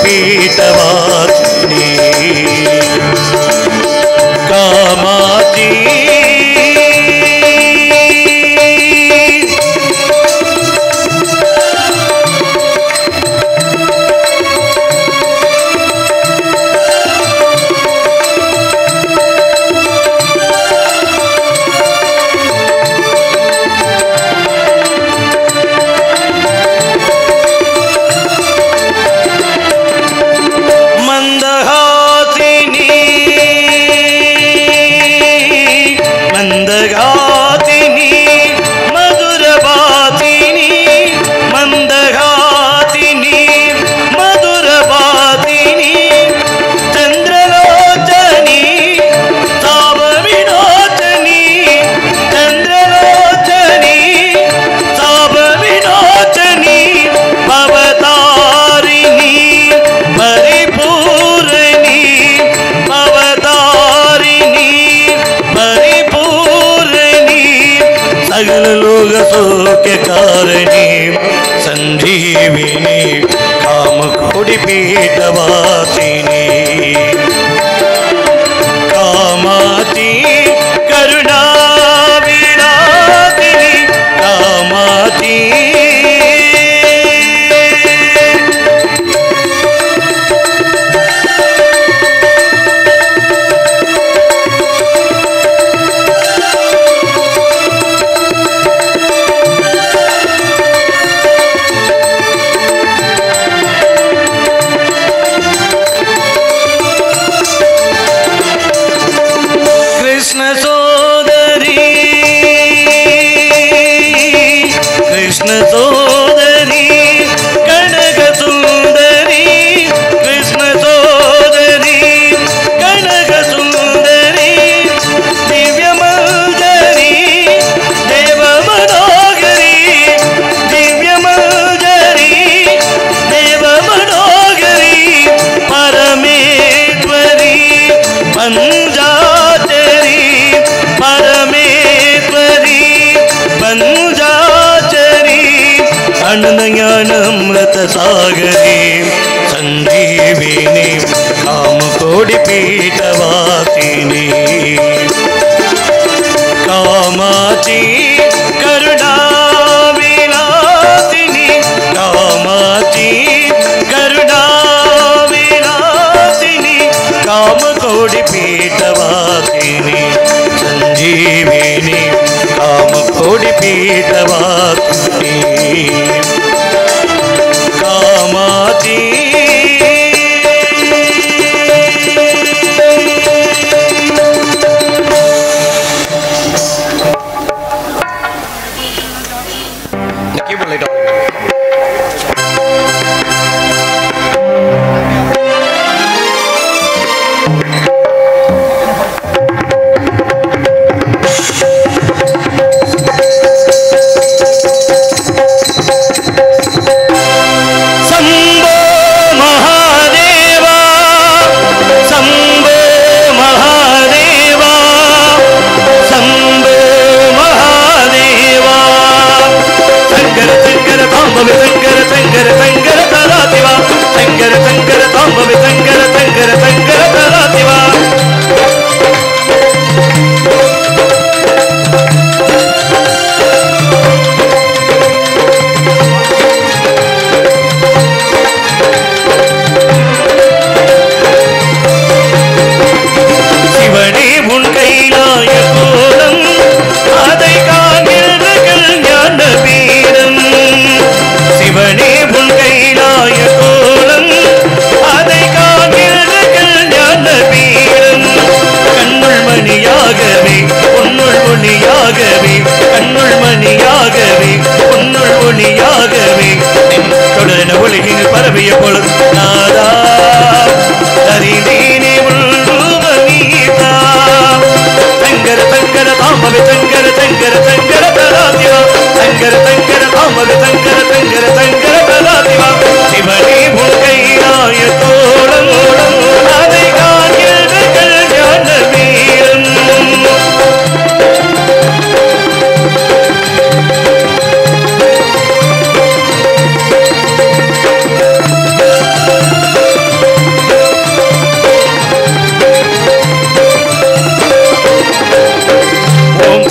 पीठवासिनी कामाक्षी के कारणी संजीविनी कामकोटि पीठवासिनी कामाक्षी करुणा विलासिनी कामाक्षी सागरी संजीविनी कामकोटि पीठवासिनी कामाक्षी करुणा विलासिनी कामाक्षी करुणा विलासिनी कामकोटि पीठवासिनी संजीविनी कामकोटि पीठवासिनी कामाक्षी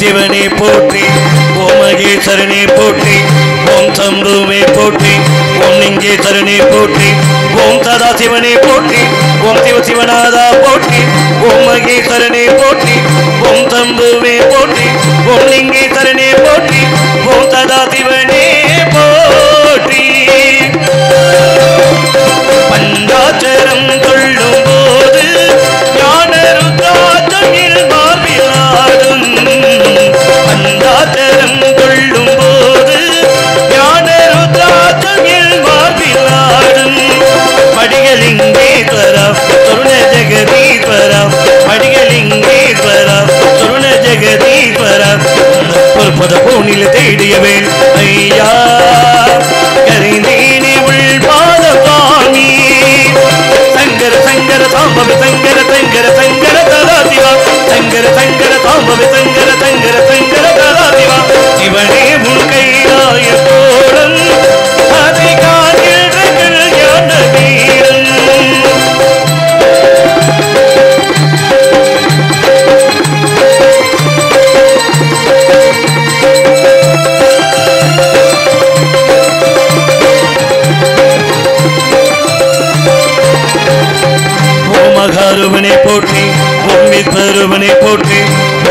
சிவனே போற்றி, ஓம் மகேஸ்வரனே போற்றி, ஓம் சம்புவே போற்றி, ஓம் லிங்கேஸ்வரனே போற்றி, ஓம் சதாசிவனே போற்றி, ஓம் சிவசிவநாதா போற்றி, ஓம் மகேஸ்வரனே போற்றி, ஓம் சம்புவே போற்றி, ஓம் லிங்கேஸ்வரனே போற்றி, ஓம் சதாசிவனே போற்றி. பஞ்சாட்சரம் சொல்லும் போது ஞானருத்ராட்சமில் மார்பிலாடும். பஞ்சாட்சரம் சொல்லும் போது ஞானருத்ராட்சமில் மார்பிலாடும். மடிகலிங்கேஸ்வரா தருண ஜெகதீஸ்வரா, மடிகலிங்கேஸ்வரா தருண ஜெகதீஸ்வரா, பொற்பத பூனில் தேடியவேல் ஐயா கரிந்தேனி உள்பாத சுவாமி. சங்கர சங்கர சாம்பவி சங்கர சங்கர சங்கர ததாதிவா, சங்கர சங்கர சாம்பவி சங்கர சங்கர சங்கர ததாதிவா. சிவனே உன் கைலாய கோலம் அதை காண்கின்ற ஞான வீரன். மகாருவனை போற்றி, ஓம் விஸ்வரூபனை போற்றி,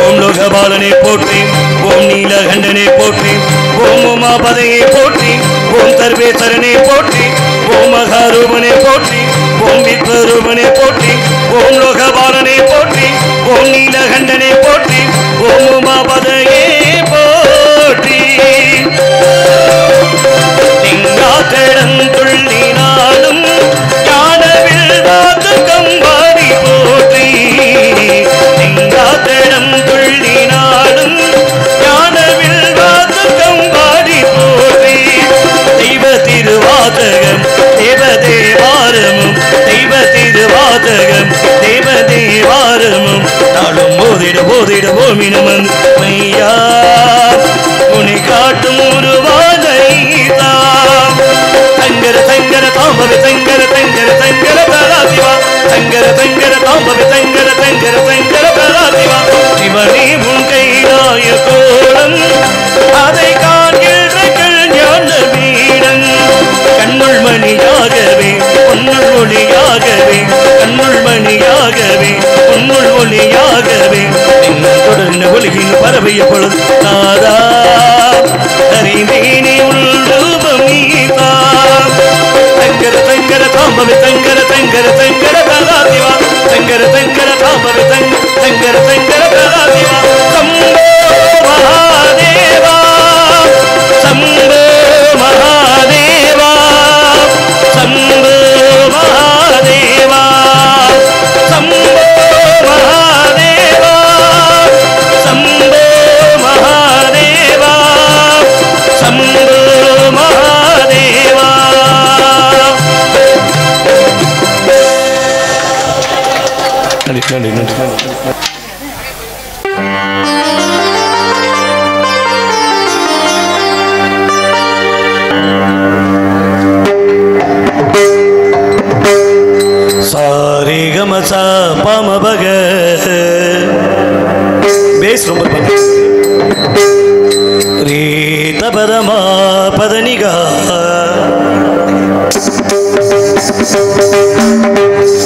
ஓம் லோகபாலனை போற்றி, ஓம் நீலகண்டனை போற்றி, ஓம் உமாபதையை போற்றி, ஓம் சர்வேஸ்வரனை போற்றி, ஓம் மகாரூபனை போற்றி, ஓம் விஸ்வரூபனை போற்றி, ஓம் லோகபாலனை போற்றி, ஓம் நீலகண்டனை போற்றி, ஓம் உமாபதையை போற்றி. லிங்காக்கடம் துள்ளினாலும் ஞானவில் வாக்கு கம்பாடி போற்றி. லிங்காக்கடம் துள்ளினாலும் ஞானவில் வாக்கு கம்பாடி போற்றி. தெய்வ திருவாசகம் தேவ தேவாரமும், தெய்வ திருவாசகம் தேவ தேவாரமும் நாளும் போதிட போதிட ஓமினமன் மையா உனை காட்டும் உருவாத ஈசா. சங்கர சங்கர தாம்பவி சங்கர சங்கர சங்கர தராதிவா, சங்கர சங்கர தாம்பவி சங்கர சங்கர சங்கர தராதிவா. சிவனே உன் கைலாய கோலம் அதை காண்கின்ற ஞான வீரன். கண்ணுள் மணியாகவே பொன்னுள் ஒளியாகவே, கண்ணுள் மணியாகவே பொன்னுள் ஒளியாகவே, தொடர்ந்து ஒளியின் பறவைய பொழுது நாதா அறிந்தேனே உள் ரூபம் ஈசா. சங்கர சங்கர தாம்பவி சங்கர சங்கர சங்கர தராதிவா, சங்கர சங்கர தாம்பவி சங்கர சங்கர தராதிவா. சம்போ மகாதேவா, சம்போ மகாதேவா, சம்போ மகாதேவா, சம்போ மகாதேவா, சம்போ மகாதேவா, சம்போ மகாதேவா. நன்றி நன்றி நன்றி. சாரி கமசா பாம பக பேஸ் ரொம்ப ரீ தபதமா பதனிகா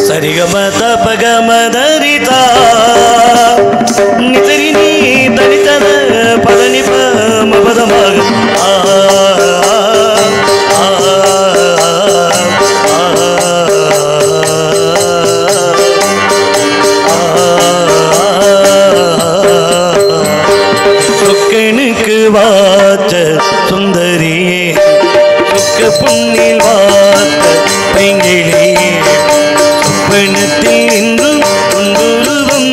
சரிகம தபகம தரிதா நிதரி நீ தனிதன பதனி பதமாக வாச்ச சுந்தரியே சுக்க புண்ணில் வாத்த பைங்கிலே சுப்பனத்தில் இன்றும் உன்னுருவம்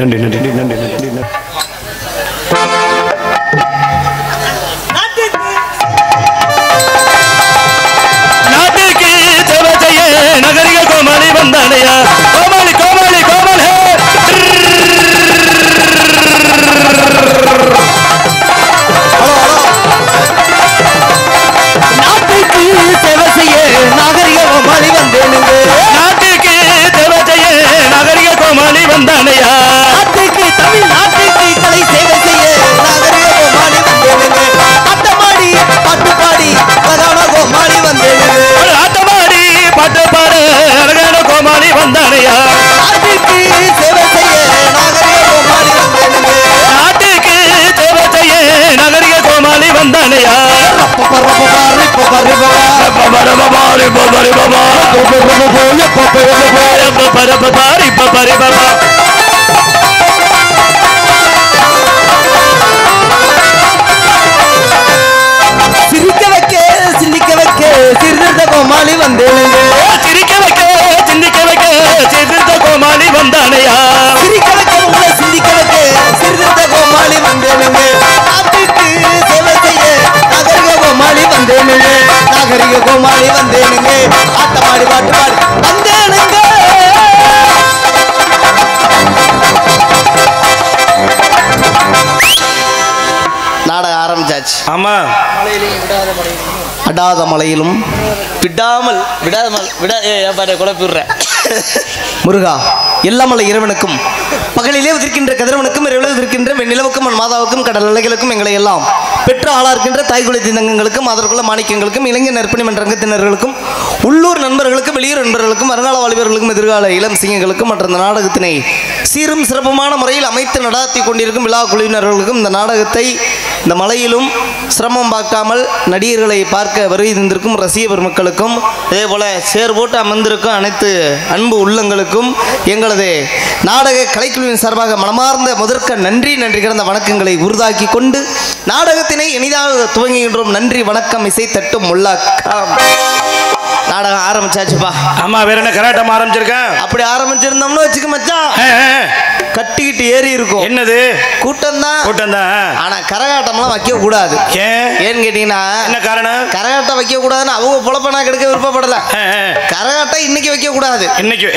நன்றி நன்றி நன்றி நன்றி நன்றி நன்றி. நாட்டுக்கு சேவை செய்ய நகரிக கோமாளி வந்தானையா. கோமாளி கோமாளி கோமாளி நாட்டுக்கு சேவை செய்ய நாகரிக கோமாளி வந்தேனுங்க. நாட்டுக்கு சேவை செய்ய நாகரிக கோமாளி வந்தானையா. நாட்டுக்கு தமிழ்நாட்டுக்கு கலை சேவை செய்ய நாகரிக கோமாளி வந்தேனுங்க. ஆட்டமாடி பாட்டு பாடி அழகான கோமாளி வந்தேனுங்க. ஆட்டமாடி பாட்டு பாடு அழகான கோமாளி வந்தானையா. நாட்டுக்கு சேவை செய்ய நாகரிக கோமாளி வந்தேனுங்க. நாட்டுக்கு சேவை செய்ய நாகரிக கோமாளி வந்தானையா. சிரிக்க வைக்க சிந்திக்க வைக்க சீர்திருத்த கோமாளி வந்தேனுங்க. சிரிக்க வைக்க சிந்திக்க வைக்க சீர்திருத்த கோமாளி வந்தானையா. சிரிக்க வைக்க உங்களை சிந்திக்க வைக்க சீர்திருத்த கோமாளி வந்தேனுங்க. நாட்டுக்கு சேவை செய்ய நாகரிக கோமாளி வந்தேனுங்க. நாகரிக கோமாளி வந்தேனுங்க. ஆட்டமாடி பாட்டு பாடி வந்தேனுங்க. நாடகம் ஆரம்பிச்சாச்சு. ஆமா. அடாத மலையிலும் விடாமல் குழப்பிடுற முருகா எல்லாமலை இறைவனுக்கும் பகலிலே உதிர்க்கின்ற கதிரவனுக்கும் இரவிலே உதிர்க்கின்ற வெண்ணிலவுக்கும் மாதாவுக்கும் கடல் அலைகளுக்கும் எங்களை எல்லாம் பெற்ற ஆளார்க்கின்ற தாய்குலை திந்தங்களுக்கும் அதற்குள்ள மாணிக்கங்களுக்கும் இளைஞர் நற்பணி மன்ற அங்கத்தினர்களுக்கும் உள்ளூர் நண்பர்களுக்கும் வெளியூர் நண்பர்களுக்கும் வருங்கால வாலிபர்களுக்கும் எதிர்கால இளம் சிங்கங்களுக்கும் மற்ற இந்த நாடகத்தினை சீரும் சிறப்புமான முறையில் அமைத்து நடாத்தி கொண்டிருக்கும் விழா குழுவினர்களுக்கும் இந்த நாடகத்தை இந்த மலையிலும் சிரமம் பார்க்காமல் நடிகர்களை பார்க்க வருகை தந்திருக்கும் ரசிக பெருமக்களுக்கும் அதே போல சேர் போட்டு அமர்ந்திருக்கும் அனைத்து அன்பு உள்ளங்களுக்கும் எங்களது நாடக கலைக்குழுவின் சார்பாக மனமார்ந்த முதற்க நன்றி கிடந்த வணக்கங்களை உருதாக்கி கொண்டு நாடகத்தினை இனிதாக துவங்குகின்றோம். நன்றி வணக்கம். இசை தட்டும் முல்லாக்கம். நாடகம் ஆரம்பிச்சாச்சுப்பா. ஆமா. வேற என்ன கராட்டம் ஆரம்பிச்சிருக்கேன். அப்படி ஆரம்பிச்சிருந்தோம்னு வச்சுக்க மச்சான் கட்டிக்கிட்டு ஏறி இருக்கும். என்னது? கூட்டம் தான். ஆனா கரகாட்டம்லாம் வைக்க கூடாது. ஏன்னு கேட்டீங்கன்னா என்ன காரணம்? கரகாட்டம் வைக்க கூடாதுன்னு அவங்க பொழப்ப நான் கெடுக்க விருப்பப்படல. கரகாட்டம் இன்னைக்கு வைக்க கூடாது. இன்னைக்கு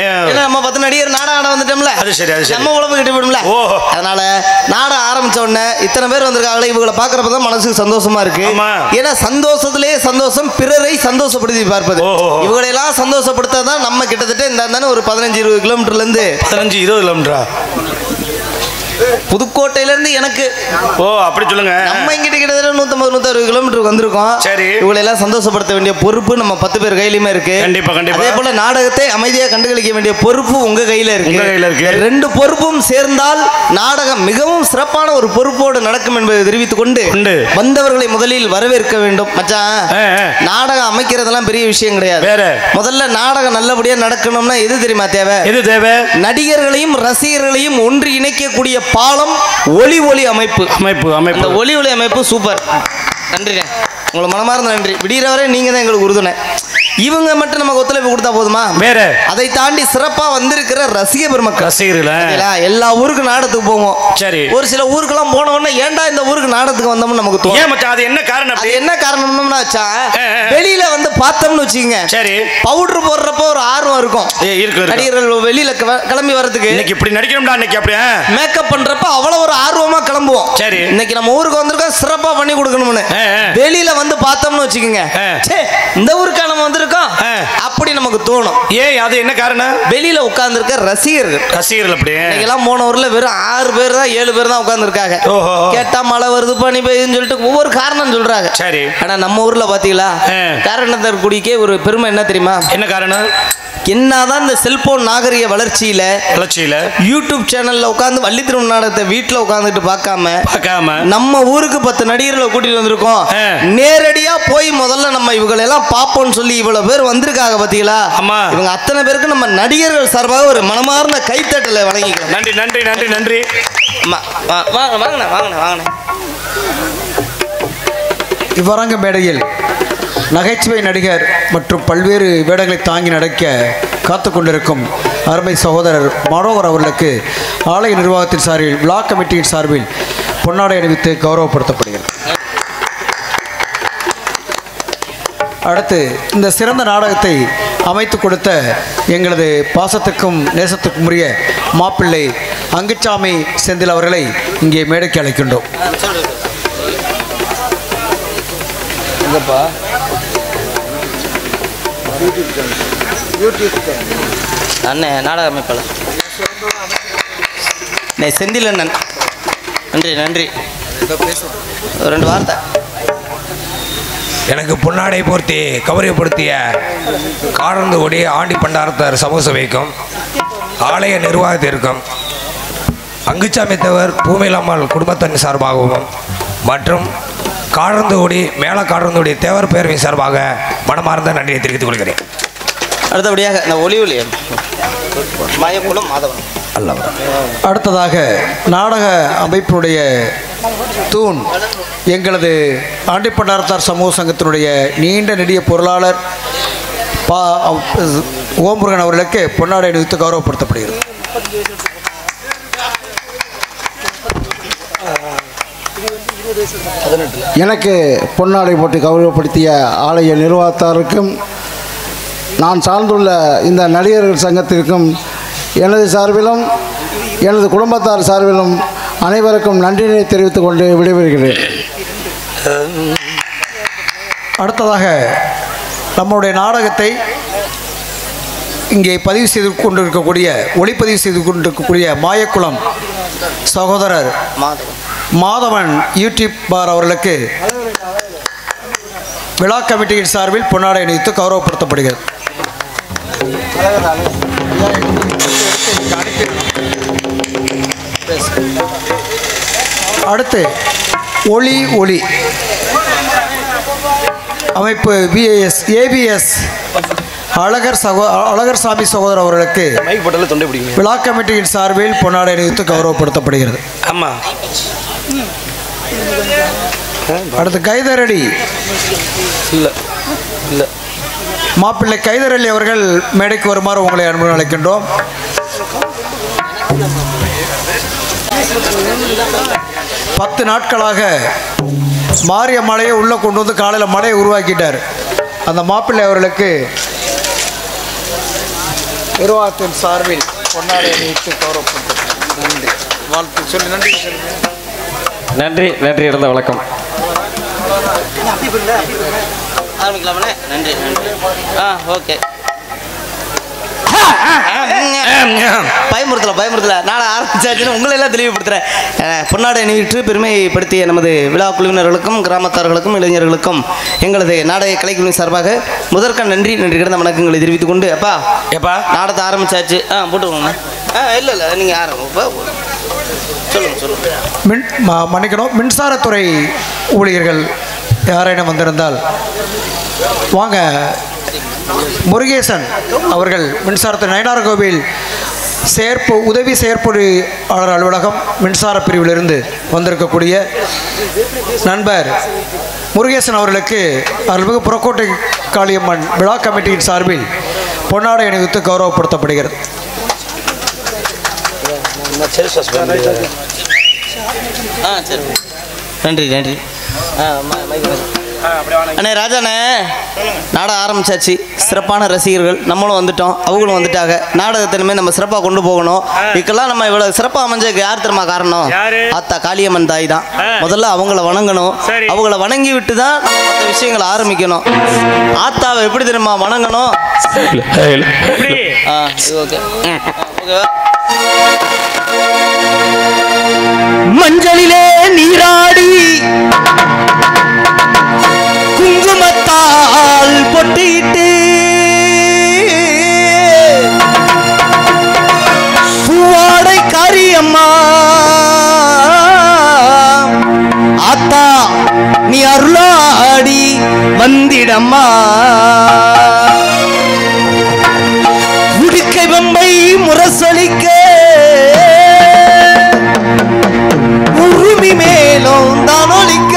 நம்ம 10 நடிகர் நாடகம் ஆட வந்துட்டோம்ல. அது சரி. நம்ம உழப்பு கிட்ட போயிடும்ல. அதனால நாடகம் ஆரம்பிச்ச உடனே இத்தனை பேர் வந்திருக்காங்களே இவங்களை பாக்குறப்பதான் மனசுக்கு சந்தோஷமா இருக்கு. ஏன்னா சந்தோஷத்திலேயே சந்தோஷம் பிறரை சந்தோஷப்படுத்தி பார்ப்பது. இவங்களெல்லாம் சந்தோஷப்படுத்தாதான் நம்ம கிட்டத்தட்ட இந்த ஒரு 15-20 கிலோமீட்டர்ல இருந்து 15-20 கிலோமீட்டரா புதுக்கோட்டையில இருந்து எனக்கு அப்படி சொல்லுங்க. நம்ம இங்க கிட்டத்தட்ட 150-160 கிலோமீட்டருக்கு வந்திருக்கோம். சரி. இவங்களை எல்லாம் சந்தோஷப்படுத்த வேண்டிய பொறுப்பு நம்ம 10 பேர் கையிலுமே இருக்கு. கண்டிப்பா. அதே போல நாடகத்தை அமைதியாக கண்டுகளிக்க வேண்டிய பொறுப்பு உங்க கையில இருக்கு. 2 பொறுப்பும் சேர்ந்தால் நாடகம் மிகவும் சிறப்பான ஒரு பொறுப்போடு நடக்கும் என்பதை தெரிவித்துக் கொண்டு வந்தவர்களை முதலில் வரவேற்க வேண்டும். மச்சான் நாடகம் அமைக்கிறதெல்லாம் பெரிய விஷயம் கிடையாது. முதல்ல நாடகம் நல்லபடியா நடக்கணும்னா எது தெரியுமா தேவை? நடிகர்களையும் ரசிகர்களையும் ஒன்று இணைக்கக்கூடிய பாலம் ஒளி அமைப்பு. அந்த ஒளி அமைப்பு சூப்பர். நன்றி. உங்களை மனமார்ந்த நன்றி. விடிகிற வரை நீங்க தான் எங்களுக்கு உறுதுணை. இவங்க மட்டும் நமக்கு ஒத்துழைப்பு கொடுத்தா போதுமா? வேற அதை தாண்டி சிறப்பா வந்திருக்கிற ரசிக பெருமக்கள் எல்லா ஊருக்கு நாடகத்துக்கு போவோம். சரி. ஒரு சில ஊருக்கெல்லாம் போன உடனே ஏன்டா இந்த ஊருக்கு நாடகத்துக்கு வந்தோம்னு நமக்கு தோணும். அது என்ன காரணம்? என்ன காரணம்னா வெளியில வந்து பார்த்தோம்னு வச்சுக்கோங்க. சரி. பவுடர் போடுறப்ப ஒரு ஆர்வம் இருக்கும். நடிகர்கள் வெளியில கிளம்பி வரதுக்கு இன்னைக்கு இப்படி நடிக்கணும்டா இன்னைக்கு அப்படியே மேக்கப் பண்றப்ப அவ்வளவு ஒரு ஆர்வமா கிளம்புவோம். சரி. இன்னைக்கு நம்ம ஊருக்கு வந்திருக்கோம் சிறப்பா பண்ணி கொடுக்கணும்னு வெளியில வந்து பார்த்தோம்னு வச்சுக்கோங்க. இந்த ஊருக்கா நம்ம வந்து அப்படி நமக்கு தோணும். ஏன்? அது என்ன காரணம்? வெளியில உட்கார்ந்து இருக்க ரசிகர்கள் அப்படியே எல்லாம் போன ஊர்ல வெறும் 6 பேர் தான் 7 பேர் தான் உட்கார்ந்து இருக்காங்க. கேட்டா மழை வருது பனி பெய்யுதுன்னு சொல்லிட்டு ஒவ்வொரு காரணம் சொல்றாங்க. சரி. ஆனா நம்ம ஊர்ல பாத்தீங்களா காரணத்தை குடிக்கே ஒரு பெருமை என்ன தெரியுமா? என்ன காரணம்? என்னதான் இந்த செல்போன் நாகரிக வளர்ச்சியில யூடியூப் சேனல்ல உட்கார்ந்து வள்ளி திருமண நாடகத்தை வீட்டுல உட்கார்ந்துட்டு பார்க்காம நம்ம ஊருக்கு 10 நடிகர்களை கூட்டிட்டு வந்திருக்கோம். நேரடியா போய் முதல்ல நம்ம இவங்களை எல்லாம் பார்ப்போம்னு சொல்லி இவ்வளவு பேர் வந்திருக்காங்க பாத்தீங்களா? இவங்க அத்தனை பேருக்கு நம்ம நடிகர்கள் சார்பாக ஒரு மனமார்ந்த கைத்தட்டலை வழங்கிக்கிறோம். நன்றி நன்றி நன்றி நன்றி. வாங்க இவ்வரங்க மேடையில் நகைச்சுவை நடிகர் மற்றும் பல்வேறு வேடங்களை தாங்கி நடக்க காத்து கொண்டிருக்கும் அருமை சகோதரர் மனோகர் அவர்களுக்கு ஆலய நிர்வாகத்தின் சார்பில் விழா கமிட்டியின் சார்பில் பொன்னாடை அணிவித்து கௌரவப்படுத்தப்படுகிறது. அடுத்து இந்த சிறந்த நாடகத்தை அமைத்து கொடுத்த எங்களது பாசத்துக்கும் நேசத்துக்கும் உரிய மாப்பிள்ளை அங்குச்சாமி செந்தில் அவர்களை இங்கே மேடைக்கு அழைக்கின்றோம். அண்ணன் நாடக அமைப்பாளர் செந்தில் அண்ணன், நன்றி நன்றி. ரெண்டு வார்த்தை. எனக்கு பொன்னாடை போர்த்தி கௌரவப்படுத்திய காரந்தோடி ஆண்டி பண்டாரத்தார் சமூக சபைக்கும் ஆலய நிர்வாகத்திற்கும் அங்குச்சாமி தேவர் பூமியிலம்மாள் குடும்பத்தின் சார்பாகவும் மற்றும் காரந்தோடி மேல காரந்தோடி தேவர் பேரவை சார்பாக மனமார்ந்த நன்றியை தெரிவித்துக் கொள்கிறேன். அடுத்தபடியாக இந்த ஒளி மாயக்குளம் மாதவன் அல்லவா. அடுத்ததாக நாடக அமைப்பினுடைய தூண் எங்களது ஆண்டிப்பண்டாரத்தார் சமூக சங்கத்தினுடைய நீண்ட நெடிய பொருளாளர் ஓமுருகன் அவர்களுக்கு பொன்னாடை அணிவித்து கௌரவப்படுத்தப்படுகிறது. எனக்கு பொன்னாடை போட்டு கௌரவப்படுத்திய ஆலய நிர்வாகத்தாருக்கும் நான் சார்ந்துள்ள இந்த நடிகர்கள் சங்கத்திற்கும் எனது சார்பிலும் எனது குடும்பத்தார் சார்பிலும் அனைவருக்கும் நன்றியை தெரிவித்துக் கொண்டு விடைபெறுகிறேன். அடுத்ததாக நம்முடைய நாடகத்தை இங்கே பதிவு செய்து கொண்டிருக்கக்கூடிய ஒளிப்பதிவு செய்து கொண்டிருக்கக்கூடிய மாயக்குளம் சகோதரர் மாதவன் யூடியூப் பார் அவர்களுக்கு விழா கமிட்டியின் சார்பில் பொன்னாடை அணிவித்து கௌரவப்படுத்தப்படுகிறது. அடுத்து ஒளி ஒளி அமைப்பு ஏபிஎஸ் அழகர் சாமி சகோதரர் அவர்களுக்கு விழா கமிட்டியின் சார்பில் பொன்னாடை அணிவித்து கௌரவப்படுத்தப்படுகிறது. ஆமாம். அடுத்து கைதரடி மாப்பிள்ளை கைதரளி அவர்கள் மேடைக்கு வருமாறு உங்களை அன்புடன் அழைக்கின்றோம். பத்து நாட்களாக மாறிய மழையை உள்ளே கொண்டு வந்து காலையில் மழையை உருவாக்கிட்டார். அந்த மாப்பிள்ளை அவர்களுக்கு நிர்வாகத்தின் சார்பில் பொன்னாடை அணிவித்து கௌரவப்படுத்த நன்றி வாழ்த்து சொல்லி நன்றி நன்றி நன்றி இருந்த வணக்கம். ஆரம்பிக்கலாமே. நன்றி நன்றி. ஓகே. பயமுறுத்தல நாளை ஆரம்பிச்சாச்சுன்னு உங்களை எல்லாம் தெளிவுபடுத்துகிறேன். பொன்னாடை அணிவித்து பெருமைப்படுத்திய நமது விழா குழுவினர்களுக்கும் கிராமத்தார்களுக்கும் இளைஞர்களுக்கும் எங்களது நாடக கலைக்குழு சார்பாக முதற்க நன்றி கிடந்த வணக்கங்களை தெரிவித்துக் கொண்டு எப்பா நாடகத்தை ஆரம்பிச்சாச்சு. போட்டுக்கோங்க. இல்லை நீங்கள் சொல்லுங்க. மன்னிக்கணும். மின்சாரத்துறை ஊழியர்கள் யாரேனும் வந்திருந்தால் வாங்க. முருகேசன் அவர்கள் மின்சாரத்துறை நயனார்கோவில் உதவி செயற்பொறியாளர் அலுவலகம் மின்சார பிரிவிலிருந்து வந்திருக்கக்கூடிய நண்பர் முருகேசன் அவர்களுக்கு அருள்மிகு புறக்கோட்டை காளியம்மன் விழா கமிட்டியின் சார்பில் பொன்னாடை அணிவித்து கௌரவப்படுத்தப்படுகிறது. நன்றி நன்றி. அண்ணே ராஜாண்ணே நாடகம் ஆரம்பிச்சாச்சு. சிறப்பான ரசிகர்கள் நம்மளும் வந்துட்டோம், அவங்களும் வந்துட்டாங்க. நாடகத்தை இனிமேல் நம்ம சிறப்பாக கொண்டு போகணும். இதுக்கெல்லாம் நம்ம இவ்வளோ சிறப்பாக அமைஞ்சதுக்கு யார் தெரியுமா காரணம்? ஆத்தா காளியம்மன் தாய் தான். முதல்ல அவங்கள வணங்கணும். அவங்கள வணங்கி விட்டு தான் நம்ம மற்ற விஷயங்களை ஆரம்பிக்கணும். ஆத்தாவை எப்படி தெரியுமா வணங்கணும்? ஓகே ஓகேவா? மஞ்சளிலே நீராடி குங்குமத்தால் பொட்டிட்டு பூவாடை காரியம்மா ஆத்தா நீ அருளாடி வந்திடம்மா. உடுக்கை பொம்மை முரசொலிக்க உருமி மேலும் தான் ஒலிக்க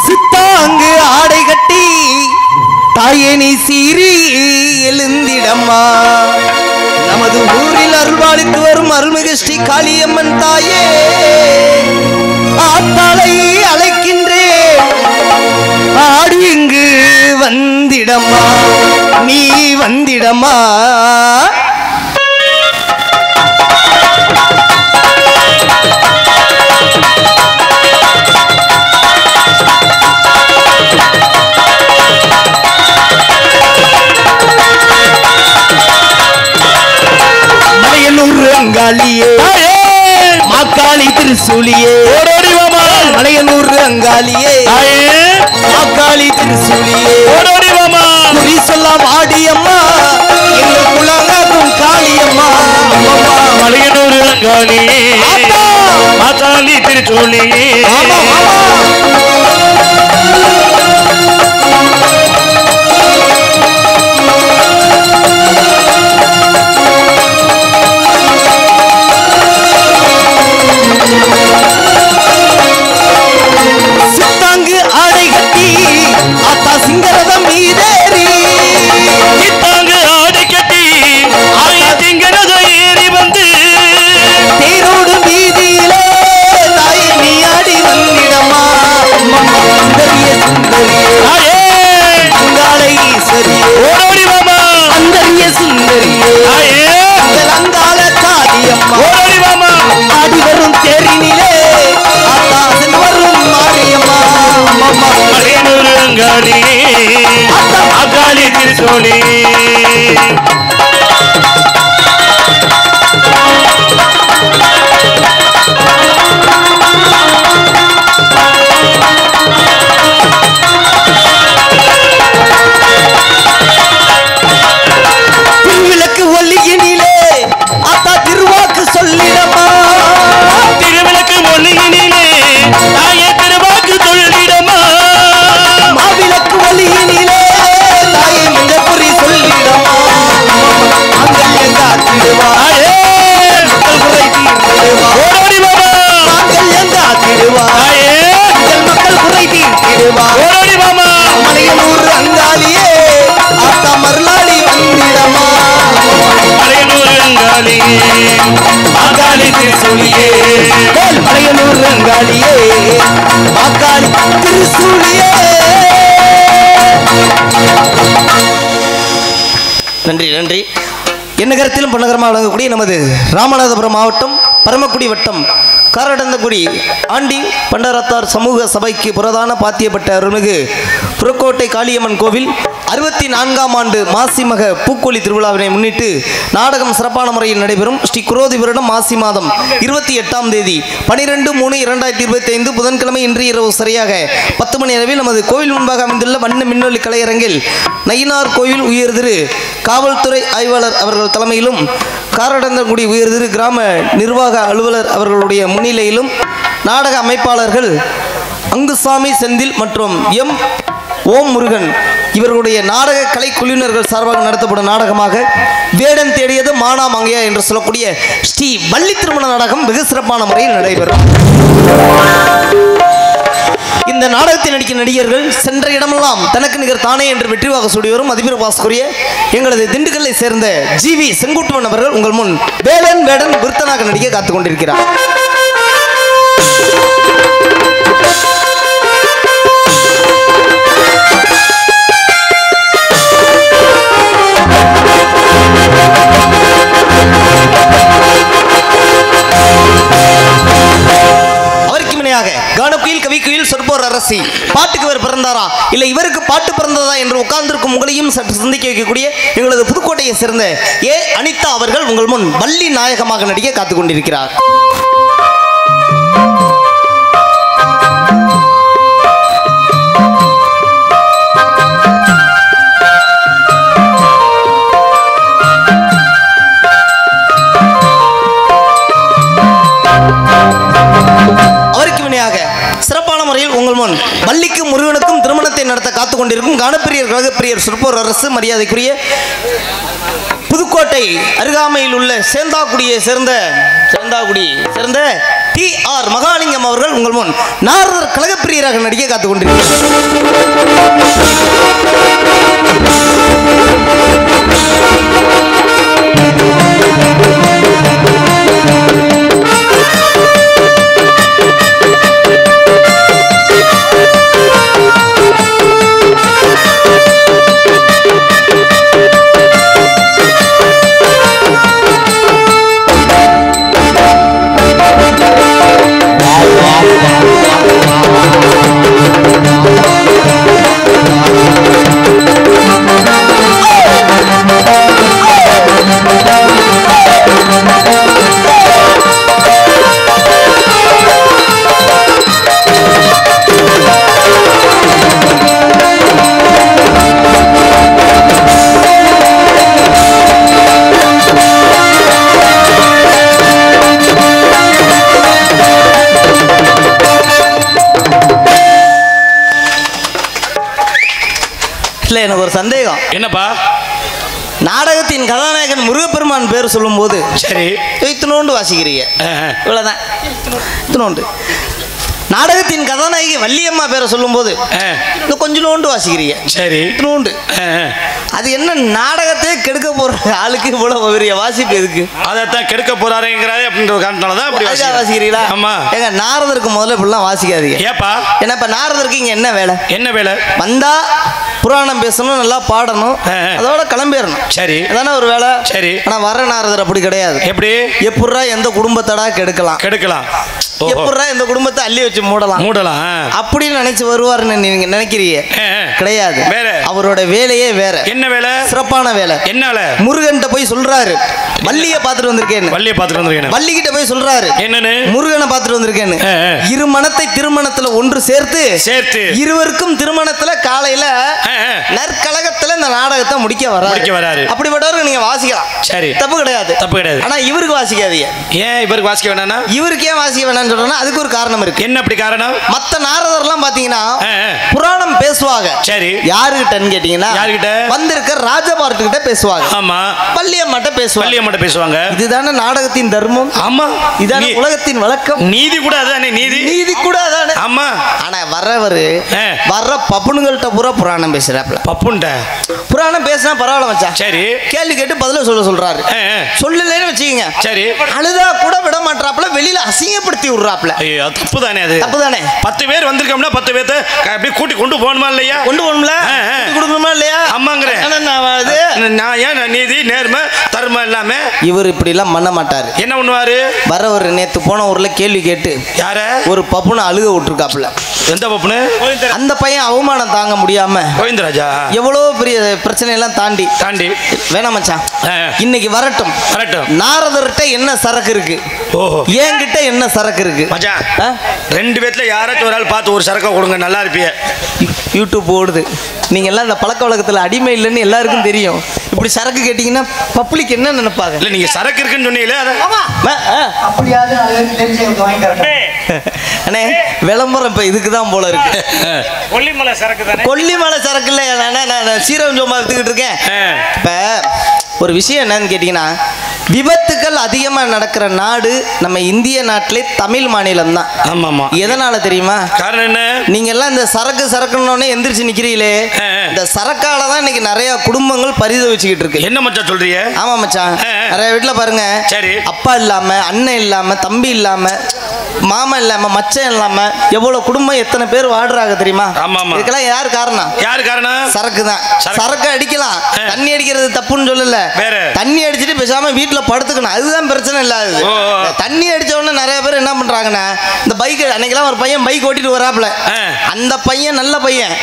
சித்தாங்கு ஆடைகள் தாயே நீ சீறி எழுந்திடம்மா நமது ஊரில் அருள்வாளித்து வரும் அருள்மிகு ஸ்ரீ காளியம்மன் தாயே ஆத்தாளை அழைக்கின்றேன் ஆடி இங்கு வந்திடம்மா நீ வந்திடம்மா அங்காளியே மாக்காளி திருசூலியே மலையனூர் அங்காளியே மாக்காளி திருசூலியே குறி சொல்லாம் ஆடியம்மா எங்கள் குலங்கும் காளியம்மா மலையனூர் அங்காளியே மாக்காளி திருசூலியே சித்தாங்கு ஆடை கட்டி ஆத்தா சிங்கரதம் மீதேறி சித்தாங்கு ஆடை கட்டி சிங்கரதம் ஏறி வந்து தேரோடு வீதியிலே தாயே நீ ஆடி வந்திடமா சுந்தரியே சுந்தரியே அங்காளை ஈஸ்வரியே ஓடோடி மாமா அந்தரிய சுந்தரியே அங்காள காளியம்மா ஓடோடி மாமா ஆடி வரும் தேரினிலே ஆத்தாசன் வரும் மாரியம்மா மலையனூர் அங்காளியே மாக்காளி திருசூலியே திருவிளக்கு ஒல்லியினிலே ஆத்தா திருவாக்கு சொல்லிடமா திருவிளக்கு ஒளியினிலே தாயே திருவாக்கு சொல்லிடமா மாவிளக்கு ஒலியினிலே தாயை மஞ்ச குறி சொல்லிடமா அங்கல்ய காத்திடுவா மக்கள் குறை தீர்த்திடுவா ஓடோடி மாமா மாங்கல்யம் காத்திடுவா மக்கள் குறை தீர்த்திடுவா ஓடோடி மாமா மலையனூர் அங்காளியே ஆத்தா மருளாடி வந்திடமா மலையனூர் அங்காளியே மாக்காளி திருசூலியே மலையனூர் அங்காளியே மாக்காளி திருசூலியே. நன்றி நன்றி. எண்ணகரத்திலும் பொன்னகரமாக வழங்கக்கூடிய நமது ராமநாதபுரம் மாவட்டம் பரமக்குடி வட்டம் காரடந்தகுடி ஆண்டி பண்டரத்தார் சமூக சபைக்கு புரதான பாத்தியப்பட்ட அருள்மிகு புறக்கோட்டை காளியம்மன் கோவில் 64ஆம் ஆண்டு மாசிமக பூக்கோழி திருவிழாவினை முன்னிட்டு நாடகம் சிறப்பான முறையில் நடைபெறும். ஸ்ரீ குரோதி வருடம் மாசி மாதம் 28ஆம் தேதி 12/3/2025 புதன்கிழமை இன்று இரவு சரியாக 10 மணி அளவில் நமது கோவில் முன்பாக அமைந்துள்ள வண்ண மின்னொலி கலையரங்கில் நயினார் கோவில் உயர் திரு காவல்துறை ஆய்வாளர் அவர்கள் தலைமையிலும் காரடந்தகுடி உயர் திரு கிராம நிர்வாக அலுவலர் அவர்களுடைய முன்னிலையிலும் நாடக அமைப்பாளர்கள் அங்குசாமி செந்தில் மற்றும் எம் ஓம் முருகன் இவர்களுடைய நாடக கலை குழுவினர்கள் சார்பாக நடத்தப்படும் நாடகமாக வேடன் தேடியது மானா மங்கையா என்று சொல்லக்கூடிய ஸ்ரீ வள்ளி திருமண நாடகம் வெகு சிறப்பான முறையில் நடைபெறும். இந்த நாடகத்தில் நடிக்கும் நடிகர்கள் சென்ற இடமெல்லாம் தனக்கு நிகர் தானே என்று வெற்றிவாக சூடி வரும் அதிபர் பாஸ்கரிய எங்களது திண்டுக்கல்லை சேர்ந்த ஜிவி செங்குட்டுவன் அவர்கள் உங்கள் முன் வேடன் விருத்தனாக நடிக்க காத்துக் கொண்டிருக்கிறார். கானக்குயில் கவிக்குயில் சொற்போர் அரசி பாட்டுக்கு இவர் பிறந்தாரா இல்லை இவருக்கு பாட்டு பிறந்ததா என்று உட்கார்ந்திருக்கும் உங்களையும் சற்று சிந்திக்க வைக்கக்கூடிய எங்களது புதுக்கோட்டையை சேர்ந்த ஏ அனிதா அவர்கள் உங்கள் முன் வள்ளி நாயகமாக நடிக்க காத்துக் கொண்டிருக்கிறார். சிறப்பான முறையில் உங்கள் முன் வள்ளிக்கும் முருகனுக்கும் திருமணத்தை நடத்த காத்துக் கொண்டிருக்கும் கானப்பிரியர் கழகப்பிரியர் சொற்போர் அரசு மரியாதைக்குரிய புதுக்கோட்டை அருகாமையில் உள்ள சேந்தாக்குடியை சேர்ந்த டி ஆர் மகாலிங்கம் அவர்கள் உங்கள் முன் நாரதர் கழகப்பிரியராக நடிக்க காத்துக் கொண்டிருக்கிறார். இல்ல எனக்கு ஒரு சந்தேகம். என்னப்பா? நாடகத்தின் கதாநாயகன் முருகப்பெருமான் பேர் சொல்லும் போது சரி இத்தினோண்டு வாசிக்கிறீங்க, இவ்வளவுதான், இத்தினோண்டு. நாடகத்தின் கதாநாயகி வள்ளியம்மா பேரை சொல்லும் போது கொஞ்சோண்டு வாசிக்கிறீங்க, சரி இத்தினோண்டு. அது என்ன நாடகத்தையே கெடுக்க போற ஆளுக்கு இவ்வளவு பெரிய வாசிப்பு எதுக்கு? அதைத்தான் கெடுக்க போறாருங்கிறாரு அப்படின்ற காரணத்தாலதான் அப்படி வாசிக்கிறீங்களா? ஆமா. ஏங்க நாரதருக்கு முதல்ல இப்படிலாம் வாசிக்காதீங்க. ஏப்பா? ஏன்னா இப்ப நாரதருக்கு இங்க என்ன வேலை? என்ன வேலை? வந்தா புராணம் பேசணும், நல்லா பாடணும், அதோட கிளம்பிடணும். சரி, அதானே ஒரு வேலை. சரி. ஆனா வர நாரதர் அப்படி கிடையாது. எப்படி? எப்படா எந்த குடும்பத்தடா கெடுக்கலாம், எப்படா எந்த குடும்பத்தை அள்ளி வச்சு மூடலாம் அப்படின்னு நினைச்சு வருவாருன்னு நீங்க நினைக்கிறீங்க? கிடையாது. அவரோட வேலையே வேற. என்ன வேலை? சிறப்பான வேலை. என்ன? முருகன்ட்ட போய் சொல்றாரு வள்ளிய பாத்துட்டு வந்திருக்கேன்னு. வள்ளி கிட்ட போய் சொல்றாரு என்னன்னு? முருகனை பாத்துட்டு வந்திருக்கேன்னு. இரு மனத்தை திருமணத்துல ஒன்று சேர்த்து இருவருக்கும் திருமணத்துல காலையில நற்கழகத்துல இந்த நாடகத்தை முடிக்க வராரு. அப்படிப்பட்டவருக்கு நீங்க வாசிக்கலாம், சரி, தப்பு கிடையாது. ஆனா இவருக்கு வாசிக்காதீங்க. ஏன் இவருக்கு வாசிக்க வேணாம்னா? இவருக்கு ஏன் வாசிக்க வேணாம்னு சொல்றேன்னா அதுக்கு ஒரு காரணம் இருக்கு. என்ன அப்படி காரணம்? மத்த நாரதர்லாம் பாத்தீங்கன்னா புராணம் பேசுவாங்க. சரி, யாருகிட்டன்னு கேட்டீங்கன்னா வந்திருக்க ராஜபார்ட்டு கிட்ட பேசுவாங்க. ஆமா, வள்ளியம்மாட்ட பேசுவாங்க. இதுதானே நாடகத்தின் தர்மம். ஆமா, இதானே உலகத்தின் வழக்கம். நீதி கூட அதானே. நீதி கூட அதானே. ஆமா. ஆனா வர்ற பப்புனுங்கள்ட்ட பூரா புராணம் பேசுறாப்ல. பப்புன்ட்ட புராணம் பேசினா பரவாயில்ல மச்சான், சரி, கேள்வி கேட்டு பதில சொல்றாரு. சொல்லலன்னு வச்சுக்கீங்க, சரி, அழுதா கூட விட மாட்டாப்ல, வெளியில அசிங்கப்படுத்தி விடுறாப்ல. ஐயோ, தப்பு தானே. அது தப்பு தானே. 10 பேர் வந்திருக்கோம்னா 10 பேர்த்த அப்படியே கூட்டி கொண்டு போகணுமா இல்லையா? கொண்டு போகணும்ல, கொடுக்கணுமா இல்லையா? ஆமாங்கிறேன். நான் ஏன் நீதி நேர்மை தர்மம் எல்லாமே இவர் இப்படி எல்லாம் பண்ண மாட்டாரு. என்ன பண்ணுவாரு? வர ஒரு நேத்து போன ஊர்ல கேள்வி கேட்டு யார ஒரு பப்புனை அழுக விட்டுருக்காப்ல. எந்த பப்புனு? அந்த பையன் அவமானம் தாங்க முடியாம கோவிந்தராஜா எவ்வளவு பெரிய பிரச்சனை எல்லாம் தாண்டி வேணாம் மச்சான், இன்னைக்கு வரட்டும். நாரதர்கிட்ட என்ன சரக்கு இருக்கு, என்கிட்ட என்ன சரக்கு இருக்கு மச்சான்? 2 பேர்ல யாராச்சும் ஒரு ஆள் பார்த்து ஒரு சரக்கை கொடுங்க, நல்லா இருப்பிய. யூடியூப் ஓடுது. நீங்க எல்லாம் இந்த பழக்க வழக்கத்துல அடிமை இல்லைன்னு எல்லாருக்கும் தெரியும். இப்படி சரக்கு கேட்டீங்கன்னா பப்ளிக் என்ன நினைப்பாங்க? இல்ல நீங்க சரக்கு இருக்குன்னு சொன்னீங்களே, அண்ணே விளம்பரம் இப்ப இதுக்குதான் போல இருக்கு. கொல்லிமலை சரக்கு தானே? கொல்லிமலை சரக்கு இல்ல, நான் சீரகம் சோமா எடுத்துக்கிட்டு இருக்கேன். இப்ப ஒரு விஷயம் என்னன்னு கேட்டீங்கன்னா, விபத்துக்கள் அதிகமா நடக்கிற நாடு நம்ம இந்திய நாட்டிலே தமிழ் மாநிலம் தான். ஆமாமா. எதனால தெரியுமா? காரணம் என்ன? நீங்க எல்லாம் இந்த சரக்குன்னு எந்திரிச்சு நிக்கிறீங்களே, இந்த சரக்கால தான் இன்னைக்கு நிறைய குடும்பங்கள் பரிதவிச்சுக்கிட்டு இருக்கு. என்ன மச்சான் சொல்றீங்க? ஆமா மச்சான், நிறைய வீட்டுல பாருங்க, சரி, அப்பா இல்லாம, அண்ணன் இல்லாம, தம்பி இல்லாம, மாமா இல்லாம, மச்சன் இல்லாம எவ்வளவு குடும்பம், எத்தனை பேர் வாடுறாங்க தெரியுமா? இதுக்கெல்லாம் யார் காரணம்? சரக்கு தான். சரக்கு அடிக்கலாம், தண்ணி அடிக்கிறது தப்புன்னு சொல்லல, தண்ணி அடிச்சுட்டு பேசாம வீட்டுல படுத்துக்கணும், அதுதான் பிரச்சனை இல்லாது. தண்ணி அடிச்ச உடனே நிறைய பேர் என்ன பண்றாங்கன்னா, இந்த பைக் அன்னைக்கெல்லாம் ஒரு பையன் பைக் ஓட்டிட்டு வராப்ல, அந்த பையன் நல்ல பையன்,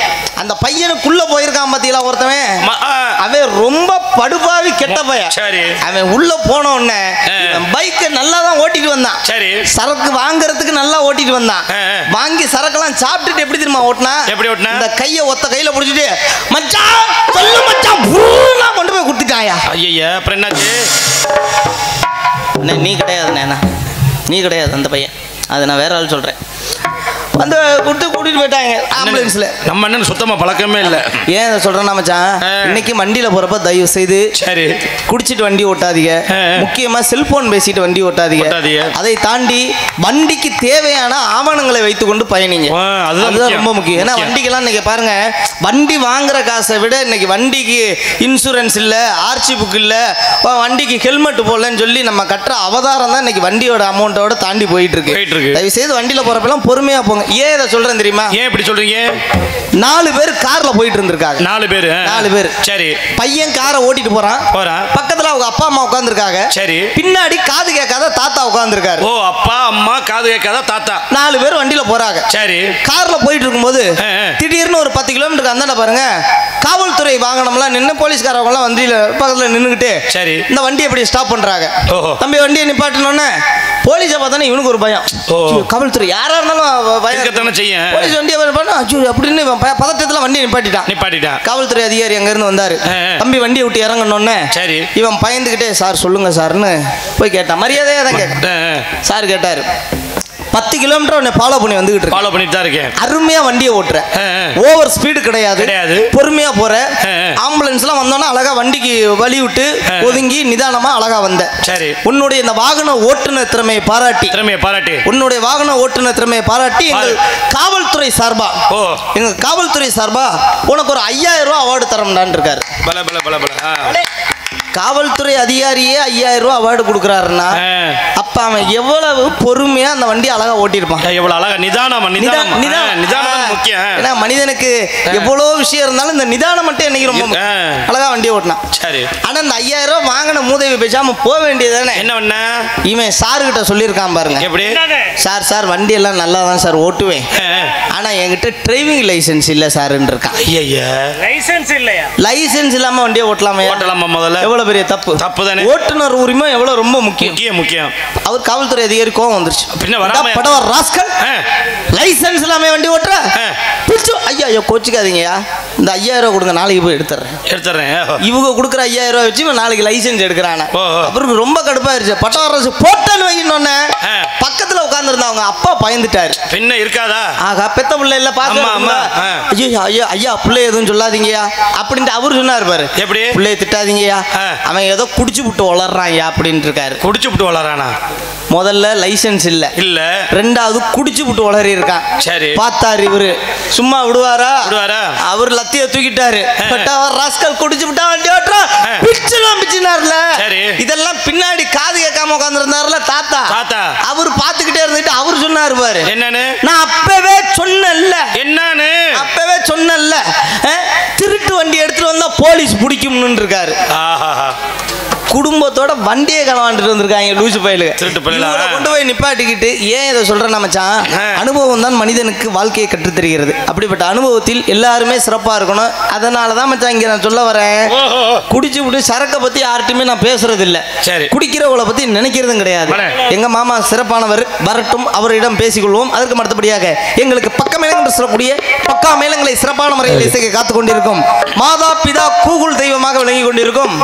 அந்த பையனுக்குள்ள போயிருக்கான் பாத்தீங்களா ஒருத்தவன், அவன் ரொம்ப படுபாவி கெட்ட பையன். அவன் உள்ள போன உடனே பைக்கை நல்லா தான் ஓட்டிட்டு வந்தான், சரி, சரக்கு வாங்குறதுக்கு நல்லா ஓட்டிட்டு வந்தான். வாங்கி சரக்கெல்லாம் சாப்பிட்டுட்டு எப்படி தெரியுமா ஓட்டினா? எப்படி ஓட்டினா? இந்த கையை ஒத்த கையில பிடிச்சிட்டு மச்சான் சொல்லு மச்சான் கொண்டு போய் கொடுத்துட்டாயா. ஐயா அப்புறம் என்னாச்சு? நீ கிடையாது, நீ கிடையாது அந்த பையன், அது நான் வேற ஆள் சொல்றேன். வந்து கூட்டிட்டு போயிட்டாங்க ஆம்புலன்ஸ்ல. நம்ம அண்ணன் சுத்தமா பழக்கமே இல்ல. ஏன் சொல்றேன்னா மச்சான், இன்னைக்கு வண்டியில போறப்ப தயவு செய்து சரி குடிச்சிட்டு வண்டி ஓட்டாதீங்க, முக்கியமா செல்போன் பேசிட்டு வண்டி ஓட்டாதீங்க. அதை தாண்டி வண்டிக்கு தேவையான ஆவணங்களை வைத்துக்கொண்டு பயணிங்க, அதுதான் ரொம்ப முக்கியம். ஏன்னா வண்டிக்கெல்லாம் இன்னைக்கு பாருங்க, வண்டி வாங்குற காசை விட இன்னைக்கு வண்டிக்கு இன்சூரன்ஸ் இல்ல, ஆர்சி புக் இல்ல, வண்டிக்கு ஹெல்மெட் போடலன்னு சொல்லி நம்ம கட்டுற அவதாரம் தான் இன்னைக்கு வண்டியோட அமௌண்ட்டோட தாண்டி போயிட்டு இருக்கு. தயவு செய்து வண்டியில போறப்பெல்லாம் பொறுமையா போங்க. ஏன் இதை சொல்றேன் தெரியுமா? ஏன் இப்படி சொல்றீங்க? 4 பேர் கார்ல போயிட்டு இருந்திருக்காங்க. 4 பேர் சரி. பையன் காரை ஓட்டிட்டு போறான், பக்கத்துல அவங்க அப்பா அம்மா உட்கார்ந்துருக்காங்க, சரி, பின்னாடி காது கேட்காத தாத்தா உட்கார்ந்துருக்காரு. ஓ, அப்பா அம்மா காது கேட்காத தாத்தா. 4 பேர் வண்டியில போறாங்க, சரி. கார்ல போயிட்டு இருக்கும்போது திடீர்னு ஒரு 10 கிலோமீட்டருக்கு அந்தாண்ட பாருங்க, காவல்துறை வாகனம்லாம் நின்று போலீஸ்காரவங்க எல்லாம் வண்டியில பக்கத்துல நின்னுகிட்டு, சரி, இந்த வண்டி எப்படி ஸ்டாப் பண்றாங்க. தம்பி வண்டியை நிப்பாட்டணும்னு போலீஸை பார்த்தானே இவனுக்கு ஒரு பயம். காவல்துறை யாரா இருந்தாலும் போலீஸ் வண்டியை அப்படின்னு பதட்டத்துல வண்டியை நிப்பாட்டிட்டான். காவல்துறை அதிகாரி அங்க இருந்து வந்தாரு. தம்பி வண்டியை விட்டு இறங்கணும்னு, சரி, இவன் பயந்துகிட்டே சார் சொல்லுங்க சார்னு போய் கேட்டான். மரியாதையா தான் கேட்டான். சார் கேட்டாரு, 10 கிலோமீட்டர் உன்னை ஃபாலோ பண்ணி வந்துகிட்டு இருக்கு. ஃபாலோ பண்ணிட்டு தான் இருக்கேன். அருமையா வண்டியை ஓட்டுற, ஓவர் ஸ்பீடு கிடையாது, பொறுமையா போற. ஆம்புலன்ஸ்லாம் வந்தோன்னா அழகா வண்டிக்கு வழி விட்டு ஒதுங்கி நிதானமா அழகா வந்த. சரி, உன்னுடைய இந்த வாகன ஓட்டுநர் திறமையை பாராட்டி உன்னுடைய வாகன ஓட்டுநர் திறமையை பாராட்டி எங்கள் காவல்துறை சார்பா உனக்கு ஒரு 5000 ரூபாய் அவார்டு தரம்டான்னு இருக்காரு. காவல்துறை அதிகாரியே 5000 ரூபாய் அவார்டு கொடுக்குறாருன்னா அப்ப அவன் எவ்வளவு பொறுமையா அந்த வண்டி அழகா ஓட்டியிருப்பான். எவ்வளவு அழகா நிதானம் முக்கியம். ஏன்னா மனிதனுக்கு எவ்வளவு விஷயம் இருந்தாலும் இந்த நிதானம் மட்டும் என்னைக்கு ரொம்ப அழகா வண்டியை ஓட்டினான். சரி, ஆனா இந்த 5000 ரூபாய் வாங்கின மூதேவி பேசாம போக வேண்டியதானே. என்ன பண்ண இவன் சார் கிட்ட சொல்லியிருக்கான் பாருங்க. எப்படி? சார் வண்டி எல்லாம் நல்லா தான் சார் ஓட்டுவேன், ஆனா என்கிட்ட டிரைவிங் லைசன்ஸ் இல்ல சார்ன்னு இருக்கான். லைசன்ஸ் இல்லாம வண்டியை ஓட்டலாமா? முதல்ல எவ்வளவு பெரிய தப்பு தானே. ஓட்டுநர் உரிமை எவ்வளவு ரொம்ப முக்கியம். அவர் காவல்துறை அதிகாரி கோவம் வந்துருச்சு. லைசன்ஸ் இல்லாம வண்டி ஓட்டுற ஐயா கோச்சிக்காதீங்கயா, இந்த 5000 ரூபாய் கொடுங்க, நாளைக்கு போய் எடுத்துறேன். இவங்க கொடுக்குற 5000 ரூபாய் வச்சு நாளைக்கு லைசன்ஸ் எடுக்கிறான. அப்புறம் ரொம்ப கடுப்பாயிருச்சு. பட்டவரசு போட்டன்னு வைக்கணும்னு பக்கத்துல உட்கார்ந்து இருந்தாங்க. அப்பா பயந்துட்டாரு. பின்ன இருக்காதா? ஆகா, பெத்த பிள்ளை இல்ல பாத்து ஐயா பிள்ளை எதுவும் சொல்லாதீங்கயா அப்படின்ட்டு அவரு சொன்னாரு பாரு. எப்படி? பிள்ளைய திட்டாதீங்கயா, அவன் ஏதோ குடிச்சு விட்டு வளர்றான் அப்படின்னு இருக்காரு. குடிச்சு விட்டு வளரானா? முதல்ல லைசன்ஸ் இல்ல, ரெண்டாவது குடிச்சு விட்டு வளரி இருக்கான். சரி, பார்த்தாரு இவரு, சும்மா விடுவாரா? அவர் லத்திய தூக்கிட்டாரு. ராஸ்கல் குடிச்சு விட்டா வண்டி ஓட்டுறா பிச்சுனார்ல. இதெல்லாம் பின்னாடி காது கேட்காம உட்கார்ந்து இருந்தாருல தாத்தா. அவர் பார்த்துக்கிட்டே இருந்துட்டு அவர் சொன்னாரு பாரு. என்னன்னு? நான் அப்பவே சொன்னேன்ல திருட்டு வண்டி எடுத்துட்டு வந்தா போலீஸ் பிடிக்கும்னு இருக்காரு. குடும்பத்தோட வண்டியை களவாண்டுட்டு வந்திருக்காங்க லூசு பயலுக்கு. கொண்டு போய் நிப்பாட்டிக்கிட்டு ஏன் இதை சொல்றேன் மச்சான், அனுபவம் தான் மனிதனுக்கு வாழ்க்கையை கற்றுத் தருகிறது. அப்படிப்பட்ட அனுபவத்தில் எல்லாருமே சிறப்பா இருக்கணும். அதனாலதான் மச்சான் இங்க நான் சொல்ல வரேன், குடிச்சு விட்டு சரக்கை பத்தி யார்ட்டுமே நான் பேசுறது இல்ல, குடிக்கிறவளை பத்தி நினைக்கிறதும் கிடையாது. எங்க மாமா சிறப்பானவர், வரட்டும், அவரிடம் பேசிக்கொள்வோம். அதற்கு அடுத்தபடியாக எங்களுக்கு பக்க மேளங்கள் சொல்லக்கூடிய பக்கா மேளங்களை சிறப்பான முறையில் இசைக்க காத்துக் கொண்டிருக்கும் மாதா பிதா கூகுள் தெய்வமாக விளங்கி கொண்டிருக்கும்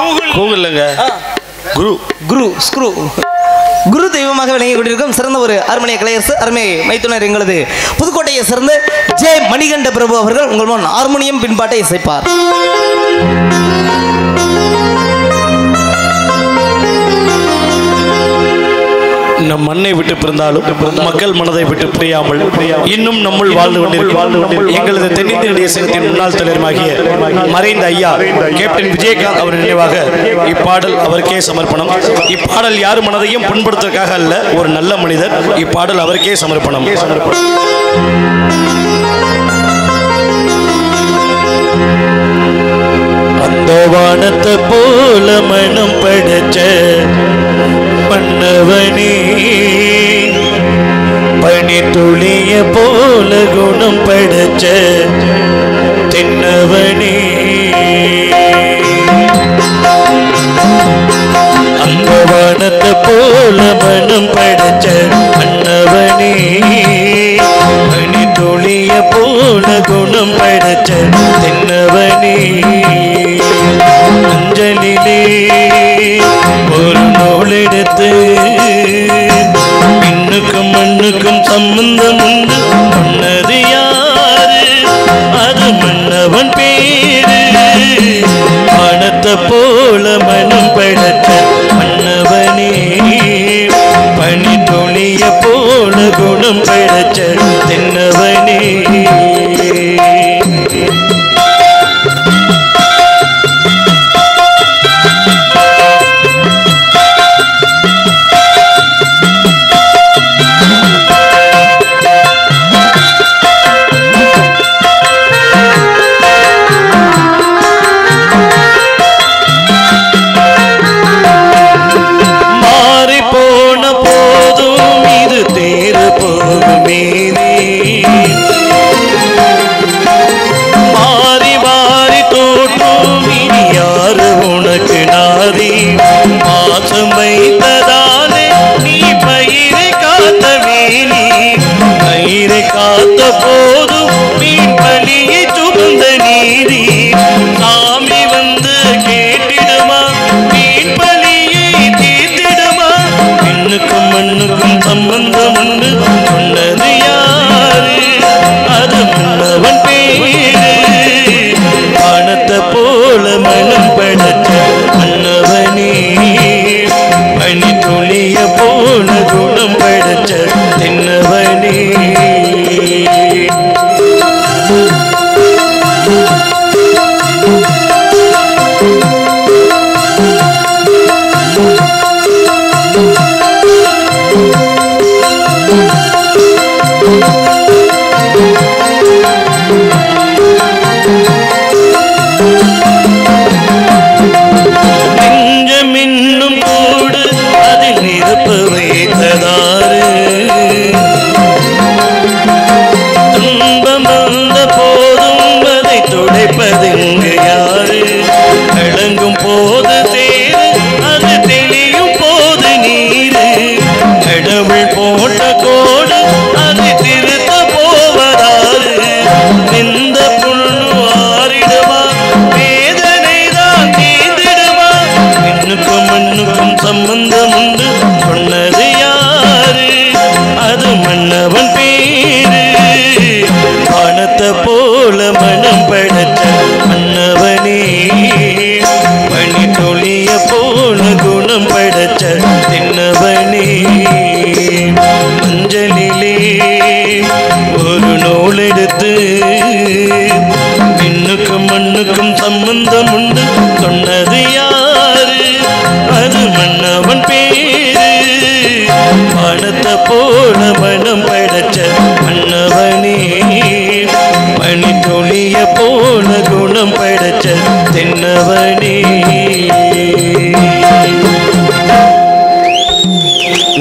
குரு தெய்வமாக விளங்கி கொண்டிருக்கும் சிறந்த ஒரு அருமணிய கலையரசு, அருமை மைத்துனர் எங்களது புதுக்கோட்டையை சேர்ந்த ஜே மணிகண்ட பிரபு அவர்கள் உங்கள் முன் ஹார்மோனியம் பின்பாட்டை இசைப்பார். நம் மண்ணை விட்டு பிறந்தாலும் மக்கள் மனதை விட்டு பிரியாமல் இன்னும் நம்முள் வாழ்ந்து கொண்டிருக்கும் எங்களது தென்னிந்திய தேசத்தின் முன்னாள் தலைவராகிய மறைந்த ஐயா கேப்டன் விஜயகாந்த் அவர் நினைவாக இப்பாடல் அவருக்கே சமர்ப்பணம். இப்பாடல் யார் மனதையும் புண்படுத்துவதற்காக அல்ல, ஒரு நல்ல மனிதர். இப்பாடல் அவருக்கே சமர்ப்பணம். அந்த வானத்தை போல மனம் படைச்ச மன்னவனே, பனி துளிய போல குணம் படைச்ச தென்னவனே, அந்த வானத்தை போல மனம் படைச்ச மன்னவனே, பனி துளிய போல குணம் படைச்ச தென்னவனே, அஞ்சலிலே ஒரு நூல் எடுத்து இன்னுக்கும் மண்ணுக்கும் சம்பந்தம் உண்டு சொன்னது யாரு? அது மன்னவன் பேரு. வானத்தை போல மனம் படைத்த மன்னவனே, பனி துளிய போல குணம் படைச்ச தென்னவனே. சம்பந்தம் உண்டு தொழிய போன குணம் படைச்ச தென்னவனே நெஞ்சமின்னும் கூடு அதில் நிரப்ப வைத்ததாறு துன்பம் வந்த போதும் அதை துடைப்பதுங்க யாரு கலங்கும் போது தேரு அது தெளியும் போது நீரு கடவுள் போட்ட கோடு அது திருத்த போவதாறு இந்த புண்ணு ஆறிடுமா வேதனை தான் தீர்ந்திடுமா பெண்ணுக்கும் மண்ணுக்கும் சம்பந்தம் உண்டு சொன்னது யாரு அது மன்னவன் பேரு வானத்தை போல மனம் படைச்ச மன்னவனே பனி தொழிய போல குணம் படைச்ச தென்னவனே மஞ்சளிலே ஒரு நூல் எடுத்து பெண்ணுக்கும் மண்ணுக்கும் சம்பந்தம் உண்டு சொன்னது யாரு அது மன்னவன் பேரு வானத்தை போல மனம் படைச்ச மன்னவனே பனி தொழிய போல குணம் படைச்ச தென்னவனே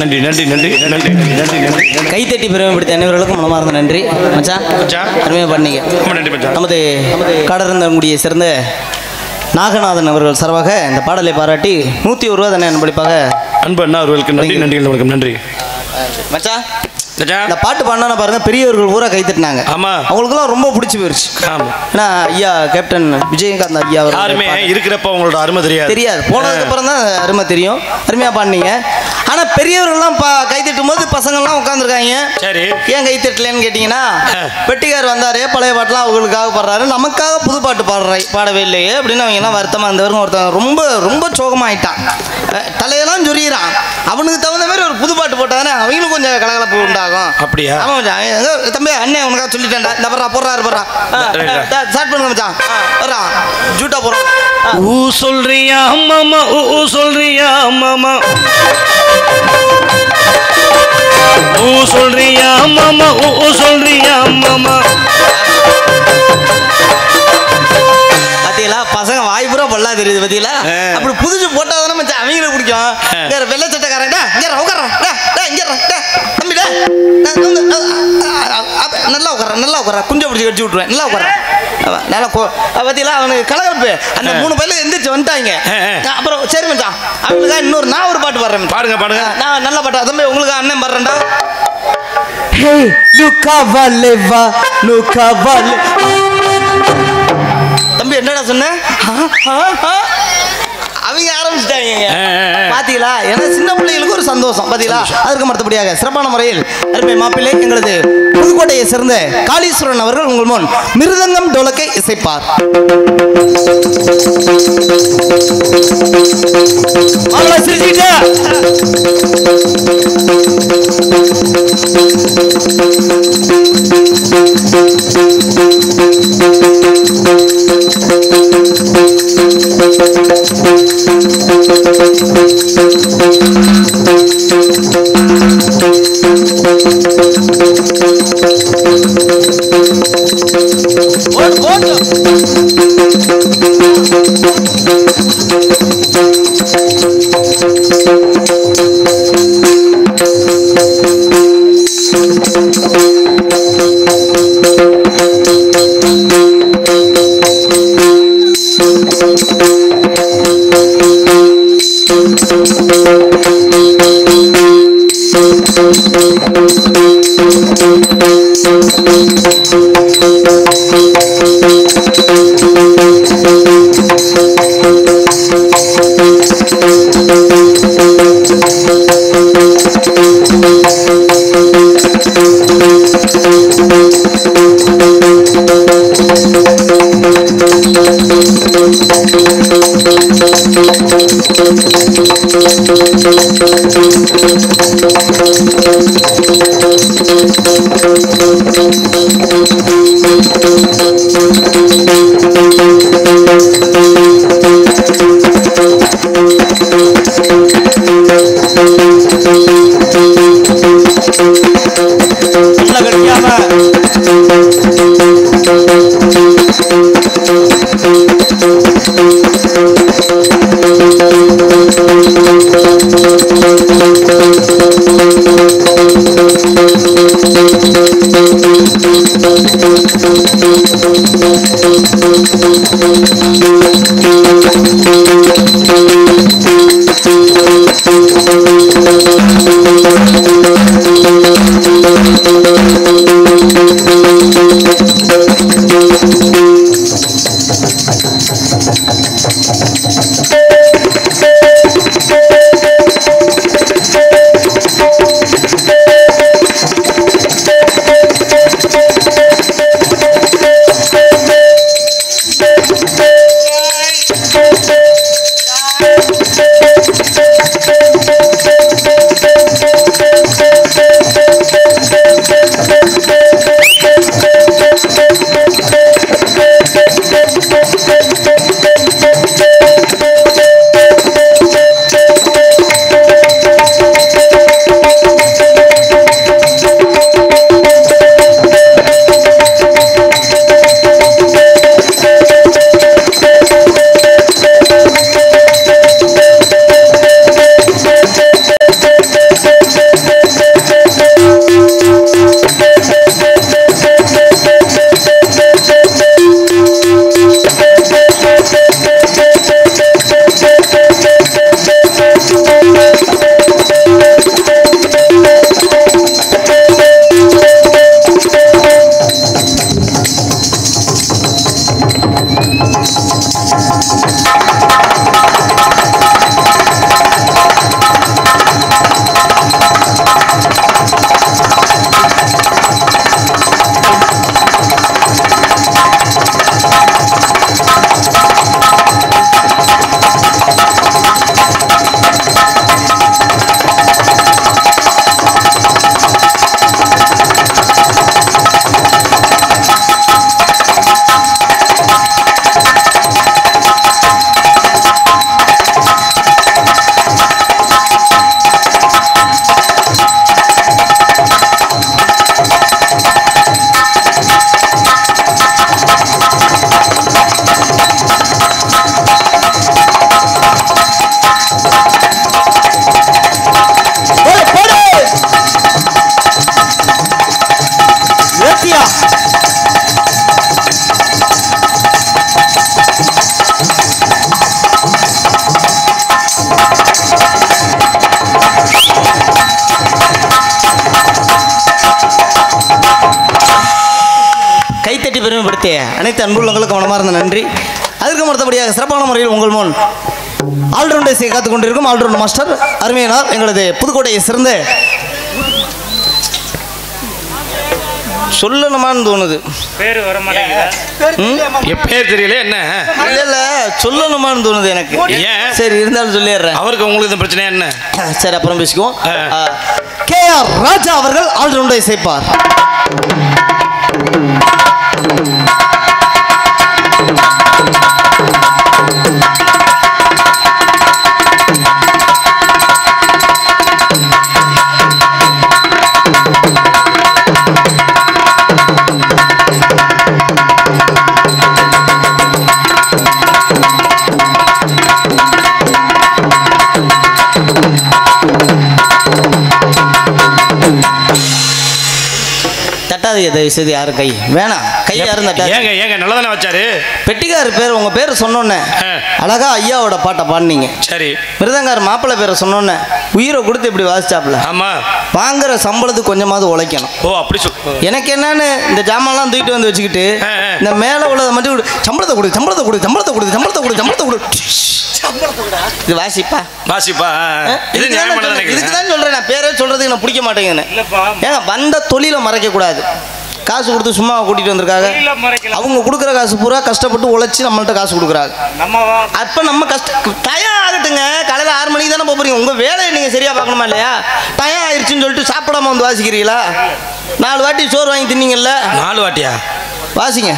நன்றி நன்றி நன்றி நன்றி நன்றி நன்றி கைத்தட்டி பெருமைப்படுத்த அனைவர்களுக்கும் மனமார்ந்த நன்றி மச்சான். அருமையாக பண்ணீங்க. நன்றி மச்சான். நமது காடரந்தங்குடியை சேர்ந்த நாகநாதன் அவர்கள் சார்பாக இந்த பாடலை பாராட்டி 101 ரூபா தானே அன்பளிப்பாக அன்பு அண்ணா அவர்களுக்கு நன்றி நன்றி வணக்கம் நன்றி மச்சான். இந்த பாட்டு பாடினா பாருங்க பெரியவர்கள் பூரா கைத்தட்டினாங்க. ஆமா, அவங்களுக்குலாம் ரொம்ப பிடிச்சி போயிருச்சு. ஏன்னா ஐயா கேப்டன் விஜயகாந்த் ஐயா யாருமே இருக்கிறப்ப அவங்களோட அருமை தெரியாது. போனதுக்கு அப்புறம் தான் அருமை தெரியும். அருமையா பாடினீங்க. ஆனா பெரியவர்கள்லாம் கைத்தட்டும் போது பசங்கள்லாம் உட்காந்துருக்காங்க. சரி, ஏன் கைத்தட்டலன்னு கேட்டீங்கன்னா பெட்டிக்கார் வந்தாரு, பழைய பாட்டுலாம் அவங்களுக்காக பாடுறாரு, நமக்காக புது பாட்டு பாடவே இல்லையே அப்படின்னு அவங்க எல்லாம் வருத்தமா இருந்தவருங்க ஒருத்தவங்க ரொம்ப ரொம்ப சோகமாயிட்டான். தலையெல்லாம் சொரியிறான். அவனுக்கு தகுந்த மாதிரி ஒரு புது பாட்டு போட்டாதானே அவங்களும் கொஞ்சம் கலகலப்பு உண்டாகும். அப்படியா? ஆமா மச்சான். தம்பி அண்ணன் உனக்காக சொல்லிட்டேன்டா. இந்த போடுறாரு ஸ்டார்ட் பண்ணுங்க மச்சான். வர்றா ஜூட்டா போறோம். ஊ சொல்றியா மாமா, ஊ சொல்றியா மாமா, ஊ சொல்றியா மாமா, ஊ சொல்றியா மாமா. பாத்தீங்களா பசங்க வாய்ப்புறா பொல்லா தெரியுது. பாத்தீங்களா அப்படி புதுசு போட்டாதானே மச்சான் அவங்களுக்கு பிடிக்கும். வெள்ளை சட்டக்காரன் உட்கார தம்பி நல்லா உட்கார நல்லா உட்கார குஞ்சை பிடிச்சி கடிச்சு விட்டுருவேன். நல்லா உட்கார நல்லா பாத்தீங்களா அவனுக்கு கலகலப்பு. அந்த 3 பையில எந்திரிச்சு வந்துட்டாங்க. அப்புறம் சரி மச்சான் அவங்களுக்கா இன்னொரு நான் ஒரு பாட்டு பாடுறேன். பாடுங்க பாடுங்க. நான் நல்ல பாட்டா தம்பி உங்களுக்கு அண்ணன் பாடுறேன்டா. தம்பி என்னடா சொன்ன? அவங்க ஆரம்பிச்சுட்டாங்க. பாத்தீங்களா? ஏன்னா சின்ன பிள்ளைகளுக்கு ஒரு சந்தோஷம். பாத்தீங்களா? அதற்கு மறுத்தபடியாக சிறப்பான முறையில் அருமை மாப்பிள்ளை எங்களது புதுக்கோட்டையை சேர்ந்த காளீஸ்வரன் அவர்கள் உங்கள் முன் மிருதங்கம் டோலக்கை இசைப்பார். பெருமைப்படுத்திய அனைத்து அன்புள்ளங்களுக்கு மனமார்ந்த நன்றி. அதற்கு மறுத்தபடியாக சிறப்பான முறையில் உங்கள் முன் ஆல்ரவுண்டை செய்ய காத்துக் கொண்டிருக்கும் ஆல்ரவுண்ட் மாஸ்டர் அருமையானார் எங்களது புதுக்கோட்டையை சிறந்த சொல்லணுமான்னு தோணுது. பேர் வர மாட்டேங்குது. பேர் தெரியல என்ன இல்ல சொல்லணுமான்னு தோணுது எனக்கு. சரி இருந்தாலும் சொல்லிடுறேன். அவருக்கு உங்களுக்கு பிரச்சனை என்ன? சரி அப்புறம் பேசிக்குவோம். KR ராஜா அவர்கள் ஆல்ரவுண்டை சேர்ப்பார். தயவு செய்து யாரு கை வேணாம், கை யாரும் தட்டாது. ஏங்க ஏங்க நல்லதானே வச்சாரு. பெட்டிக்கார் பேர் உங்க பேர் சொன்னோன்னே அழகா ஐயாவோட பாட்டை பாடினீங்க. சரி. மிருதங்கார் மாப்பிள்ளை பேரை சொன்னோன்னே உயிரை கொடுத்து இப்படி வாசிச்சாப்ல. ஆமா. வாங்குற சம்பளத்துக்கு கொஞ்சமாவது உழைக்கணும். ஓ அப்படி எனக்கு என்னன்னு இந்த ஜாமான்லாம் தூக்கிட்டு வந்து வச்சுக்கிட்டு இந்த மேலே உள்ளதை மட்டும் சம்பளத்தை கொடு சம்பளத்தை கொடு சம்பளத்தை கொடு சம்பளத்தை கொடு சம்பளத்தை கொடு இது வாசிப்பா வாசிப்பா. இதுக்குதான் சொல்றேன். நான் பேரே சொல்றதுக்கு நான் பிடிக்க மாட்டேங்கன்னு. ஏங்க வந்த தொழிலை மறைக்க கூடாது. காசு கொடுத்து சும்மா கூட்டிட்டு வந்திருக்காங்க. அவங்க கொடுக்குற காசு பூரா கஷ்டப்பட்டு உழைச்சி நம்மள்ட்ட காசு கொடுக்குறாங்க. அப்போ நம்ம டயம் ஆகட்டுங்க. காலையில் 6 மணிக்கு தானே போகிறீங்க. உங்கள் வேலையை நீங்கள் சரியாக பார்க்கணுமா இல்லையா? டயம் ஆயிடுச்சுன்னு சொல்லிட்டு சாப்பிடாம வந்து வாசிக்கிறீங்களா? 4 வாட்டி சோறு வாங்கி தின்னீங்கல்ல? 4 வாட்டியா? வாசிங்க.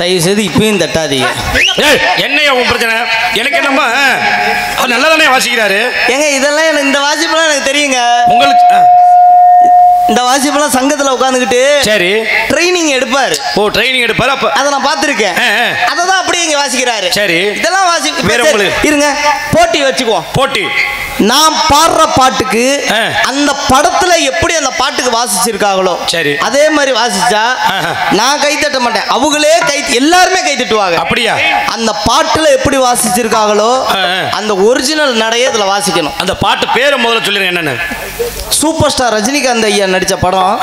தயவு செய்து இப்பயும் தட்டாதீங்க. என்னையா உன் பிரச்சனை? எனக்கு என்னம்மா அவர் நல்லா தானே வாசிக்கிறாரு. ஏங்க இதெல்லாம் எனக்கு இந்த வாசிப்பெல்லாம் எனக்கு தெரியுங்க. உங்களுக்கு இந்த வாசிப்பெல்லாம் சங்கத்தில் உட்காந்துக்கிட்டு சரி ட்ரைனிங் எடுப்பாரு. ஓ ட்ரைனிங் எடுப்பாரு. அப்ப அதை நான் பார்த்துருக்கேன். அதை தான் அப்படியே இங்கே வாசிக்கிறாரு. சரி இதெல்லாம் வேற உங்களுக்கு இருங்க போட்டி வச்சுக்குவோம். போட்டி நான் பாடுற பாட்டுக்கு அந்த படத்துல எப்படி அந்த பாட்டுக்கு வாசிச்சிருக்காங்களோ சரி அதே மாதிரி வாசிச்சா நான் கை தட்ட மாட்டேன். அவங்களே எல்லாருமே கை தட்டுவாங்க. அப்படியா? அந்த பாட்டுல எப்படி வாசிச்சிருக்காங்களோ அந்த ஒரிஜினல் நடையை இதுல வாசிக்கணும். அந்த பாட்டு பேரை முதல்ல சொல்லிருங்க என்னன்னு. சூப்பர் ஸ்டார் ரஜினிகாந்த் ஐயா நடிச்ச படம்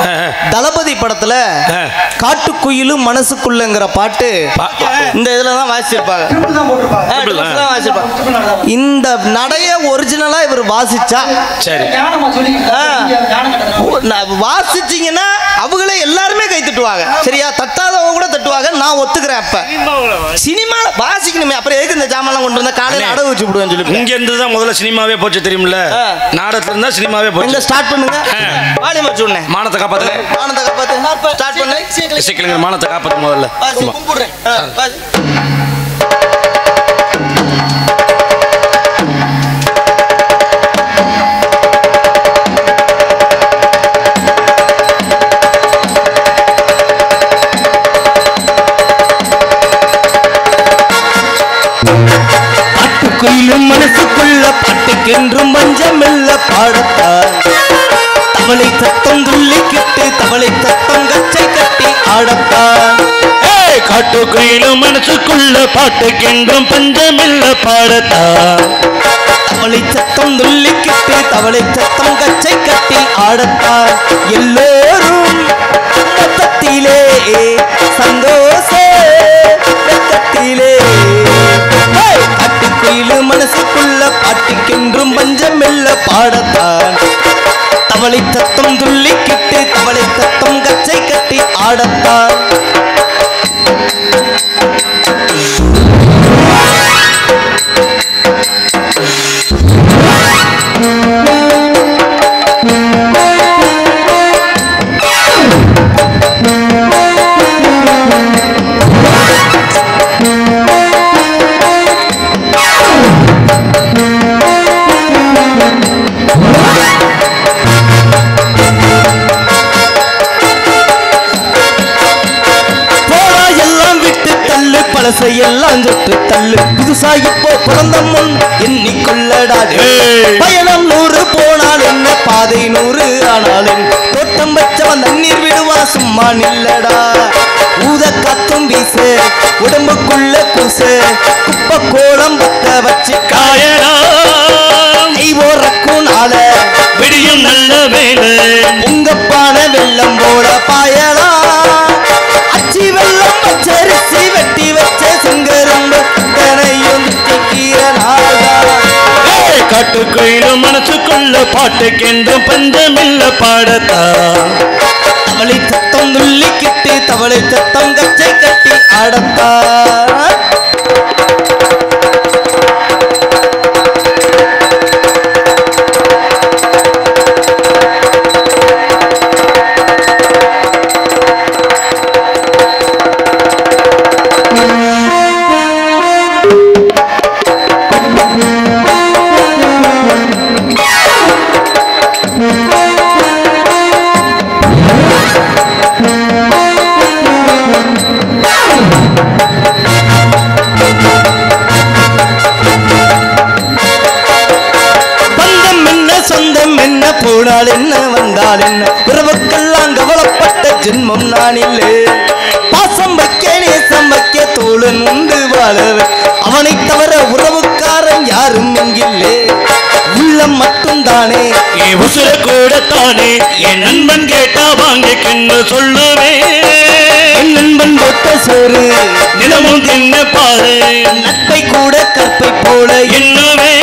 தளபதி படத்துல காட்டுக்குயிலும் மனசுக்குள்ளங்கிற பாட்டு இந்த இதுல தான் வாசிச்சிருப்பாங்க. இந்த நடைய ஒரிஜினலா இவர் வாசிச்சா சரி வாசிச்சீங்கன்னா அவங்களே எல்லாருமே கை தட்டுவாங்க. சரியா? தட்டாதவங்க கூட தட்டுவாங்க. நான் ஒத்துக்கிறேன். அப்ப சினிமா வாசிக்கணுமே. அப்புறம் எதுக்கு இந்த ஜாமெல்லாம் கொண்டு வந்தா காலையில அடகு வச்சு விடுவேன்னு சொல்லி இங்க இருந்து தான் முதல்ல சினிமாவே போச்சு தெரியுமில்ல. நாடகத்துல இருந்தா சினிமாவே போச்சு. ஸ்டார்ட் பண்ணுங்க. வாடி மச்சு உடனே மானத்தை காப்பாத்து. மானத்தை காப்பாத்து. ஸ்டார்ட் பண்ணு. இசைக்கலைஞர் மானத்தை காப்பாத்து முதல்ல. கும்பிடுறேன். பாட்டுக்குயிலும் மனசுக்குள்ள பாட்டுக்கென்றும் மஞ்சமில்ல பாடத்தான் தவளை தத்தம் துள்ளிக்கிட்டு தவளை தத்தம் கச்சை கட்டி ஆடத்தான். காட்டுக்குயிலும் மனசுக்குள்ள பாட்டுக்கென்றும் பஞ்சமில்ல பாடத்தான் தவளை சத்தம் துள்ளிக்கிட்டு தவளை சத்தம் கச்சை கட்டி ஆடத்தான். எல்லோரும் மொத்தத்திலே சந்தோஷ வெக்கத்திலே காட்டுக்குயிலும் மனசுக்குள்ள பாட்டுக்கென்றும் பஞ்சமில்ல பாடத்தான் தவளை சத்தம் துள்ளிக்கிட்டு தவளை சத்தம் கச்சை கட்டி ஆடத்தான். எல்லாம் சொட்டு தள்ளு புதுசா இப்போ பிறந்த முன் எண்ணிக்கொள்ளடாது. பயணம் 100 போனால் என்ன பாதை 100 ஆனாலும் தோட்டம் வச்சவன் தண்ணீர் விடுவா சும்மா நில்லடா. ஊத காத்தும் வீச உடம்புக்குள்ள கூச குப்ப கோலம் பத்த வச்சு காயடா. ஐவோரக்கும் நாள விடியும் நல்ல வேலை உங்கப்பான வெள்ளம் போல பாயடா. அச்சி வெள்ளம் பச்சரிசி வெட்டி வச்ச சிங்கரும்பு தனையும் திக்கிற நாளா. காட்டுக்குயிலும் மனசுக்குள்ள பாட்டுக்கென்று பஞ்சமில்ல பாடத்தா தவளை சத்தம் துள்ளிக்கிட்டு தவளை சத்தம் கச்சை கட்டி ஆடத்தா போனால் என்ன வந்தால் என்ன உறவுக்கெல்லாம் கவலைப்பட்ட ஜென்மம் நான் இல்லை பாசம் வைக்க நேசம் வைக்க தோழன் உண்டு வாழவே அவனை தவிர உறவுக்காரன் யாரும் இங்கில்லே உள்ளம் மட்டும் தானே உசுர கூட தானே என் நண்பன் கேட்டா வாங்கிக்கென்று சொல்லுவேன் என் நண்பன் ஒத்த சோறு நிலமும் தின்ன பாரு நட்பை கூட கற்பை போல என்னவே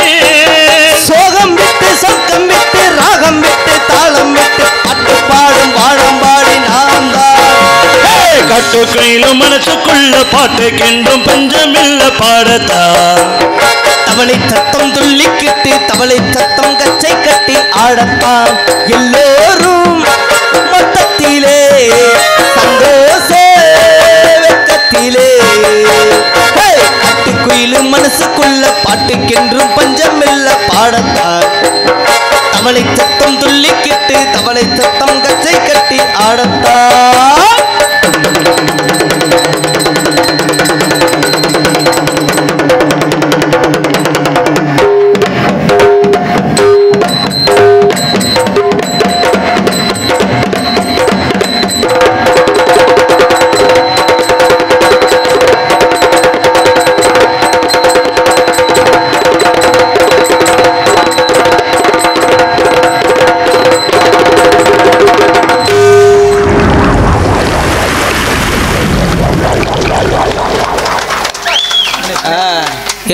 சோகம் விட்டு சொர்க்கம் விட்டு ராகம் விட்டு தாளம் விட்டு பாட்டு பாடும் வாழம் பாடி நான் தான் காட்டுக்குயிலும் மனசுக்குள்ள பாட்டுக்கென்றும் பஞ்சமில்ல பாடத்தா தவளை சத்தம் துள்ளிக்கிட்டு தவளை சத்தம் கச்சை கட்டி ஆடத்தான் எல்லோரும் மொத்தத்திலே சந்தோஷ வெக்கத்திலே காட்டுக்குயிலும் மனசுக்குள்ள பாட்டுக்கென்றும் பஞ்சமில்ல பாடத்தான் தவளை சத்தம் துள்ளிக்கிட்டு தவளை சத்தம் கச்சை கட்டி ஆடத்தான்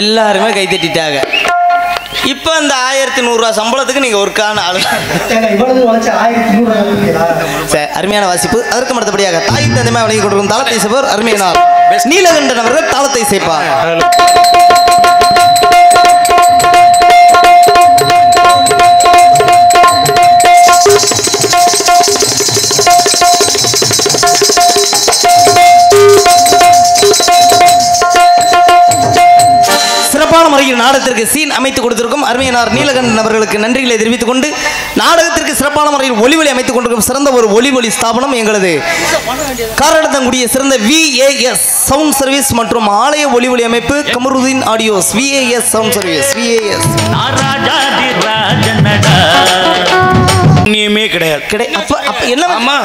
எல்லாருமே கை தட்டிட்டாங்க. இப்போ அந்த 1100 ரூபா சம்பளத்துக்கு நீங்க ஒர்க்கான ஆளு. அருமையான வாசிப்பு. அதற்கு அடுத்தபடியாக தாய் தந்தைமை வழங்கி கொடுக்கும் தாளத்தை இசைப்பவர் அருமையானார் நீலகண்டன் அவர்கள் தாளத்தை இசைப்பார். சிறப்பான முறையில் நாடகத்திற்கு சீன் அமைத்து கொடுத்திருக்கும் அருமையானார் நீலகண்டன் அவர்களுக்கு நன்றிகளை தெரிவித்துக் கொண்டு நாடகத்திற்கு சிறப்பான முறையில் ஒளிவொலி அமைத்துக் கொண்டிருக்கும் சிறந்த ஒரு ஒளிவொலி ஸ்தாபனம் எங்களது காரணத்தங்குடிய சிறந்த VAS சவுண்ட் சர்வீஸ் மற்றும் ஆலய ஒளிவொலி அமைப்பு Kamaruddin audios VAS sound service VAS புண்ணியமே கிடையாது. அப்ப என்ன ஆமா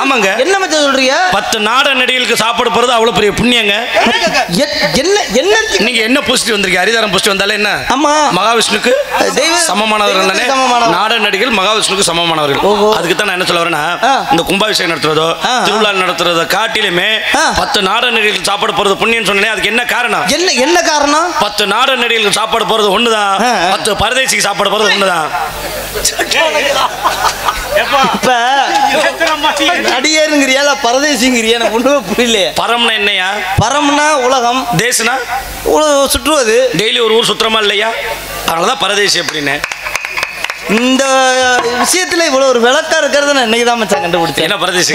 ஆமாங்க என்ன மச்ச சொல்றீங்க? 10 நாடக நடிகளுக்கு சாப்பாடு போறது அவ்வளவு பெரிய புண்ணியங்க. என்ன என்ன நீங்க என்ன பூசிட்டு வந்திருக்கீங்க? ஹரிதாரம் பூசிட்டு வந்தாலே என்ன? ஆமா மகாவிஷ்ணுக்கு சமமானவர்கள் தானே நாடக நடிகள் மகாவிஷ்ணுக்கு சமமானவர்கள். அதுக்கு தான் நான் என்ன சொல்ல வரேன்னா இந்த கும்பாபிஷேகம் நடத்துறதோ திருவிழா நடத்துறதோ காட்டிலுமே 10 நாடக நடிகளுக்கு சாப்பாடு போறது புண்ணியம் சொன்னேன். அதுக்கு என்ன காரணம்? என்ன காரணம்? 10 நாடக நடிகளுக்கு சாப்பாடு போறது ஒண்ணுதான், 10 பரதேசிக்கு சாப்பாடு போறது ஒண்ணுதான். இப்ப நடிகருங்கிறியா பரதேசிங்கிறியா எனக்கு ஒண்ணுமே புரியல. பரம்னா என்னையா? பரம்னா உலகம், தேசனா சுற்றுவது. டெய்லி ஒரு ஊர் சுற்றமா இல்லையா? அதனாலதான் பரதேசி அப்படின்னு. இந்த விஷயத்துல இவ்வளவு ஒரு விளக்கா இருக்கிறத நான் இன்னைக்கு தான் மச்சான் கண்டுபிடிச்சேன். என்ன பரதேசி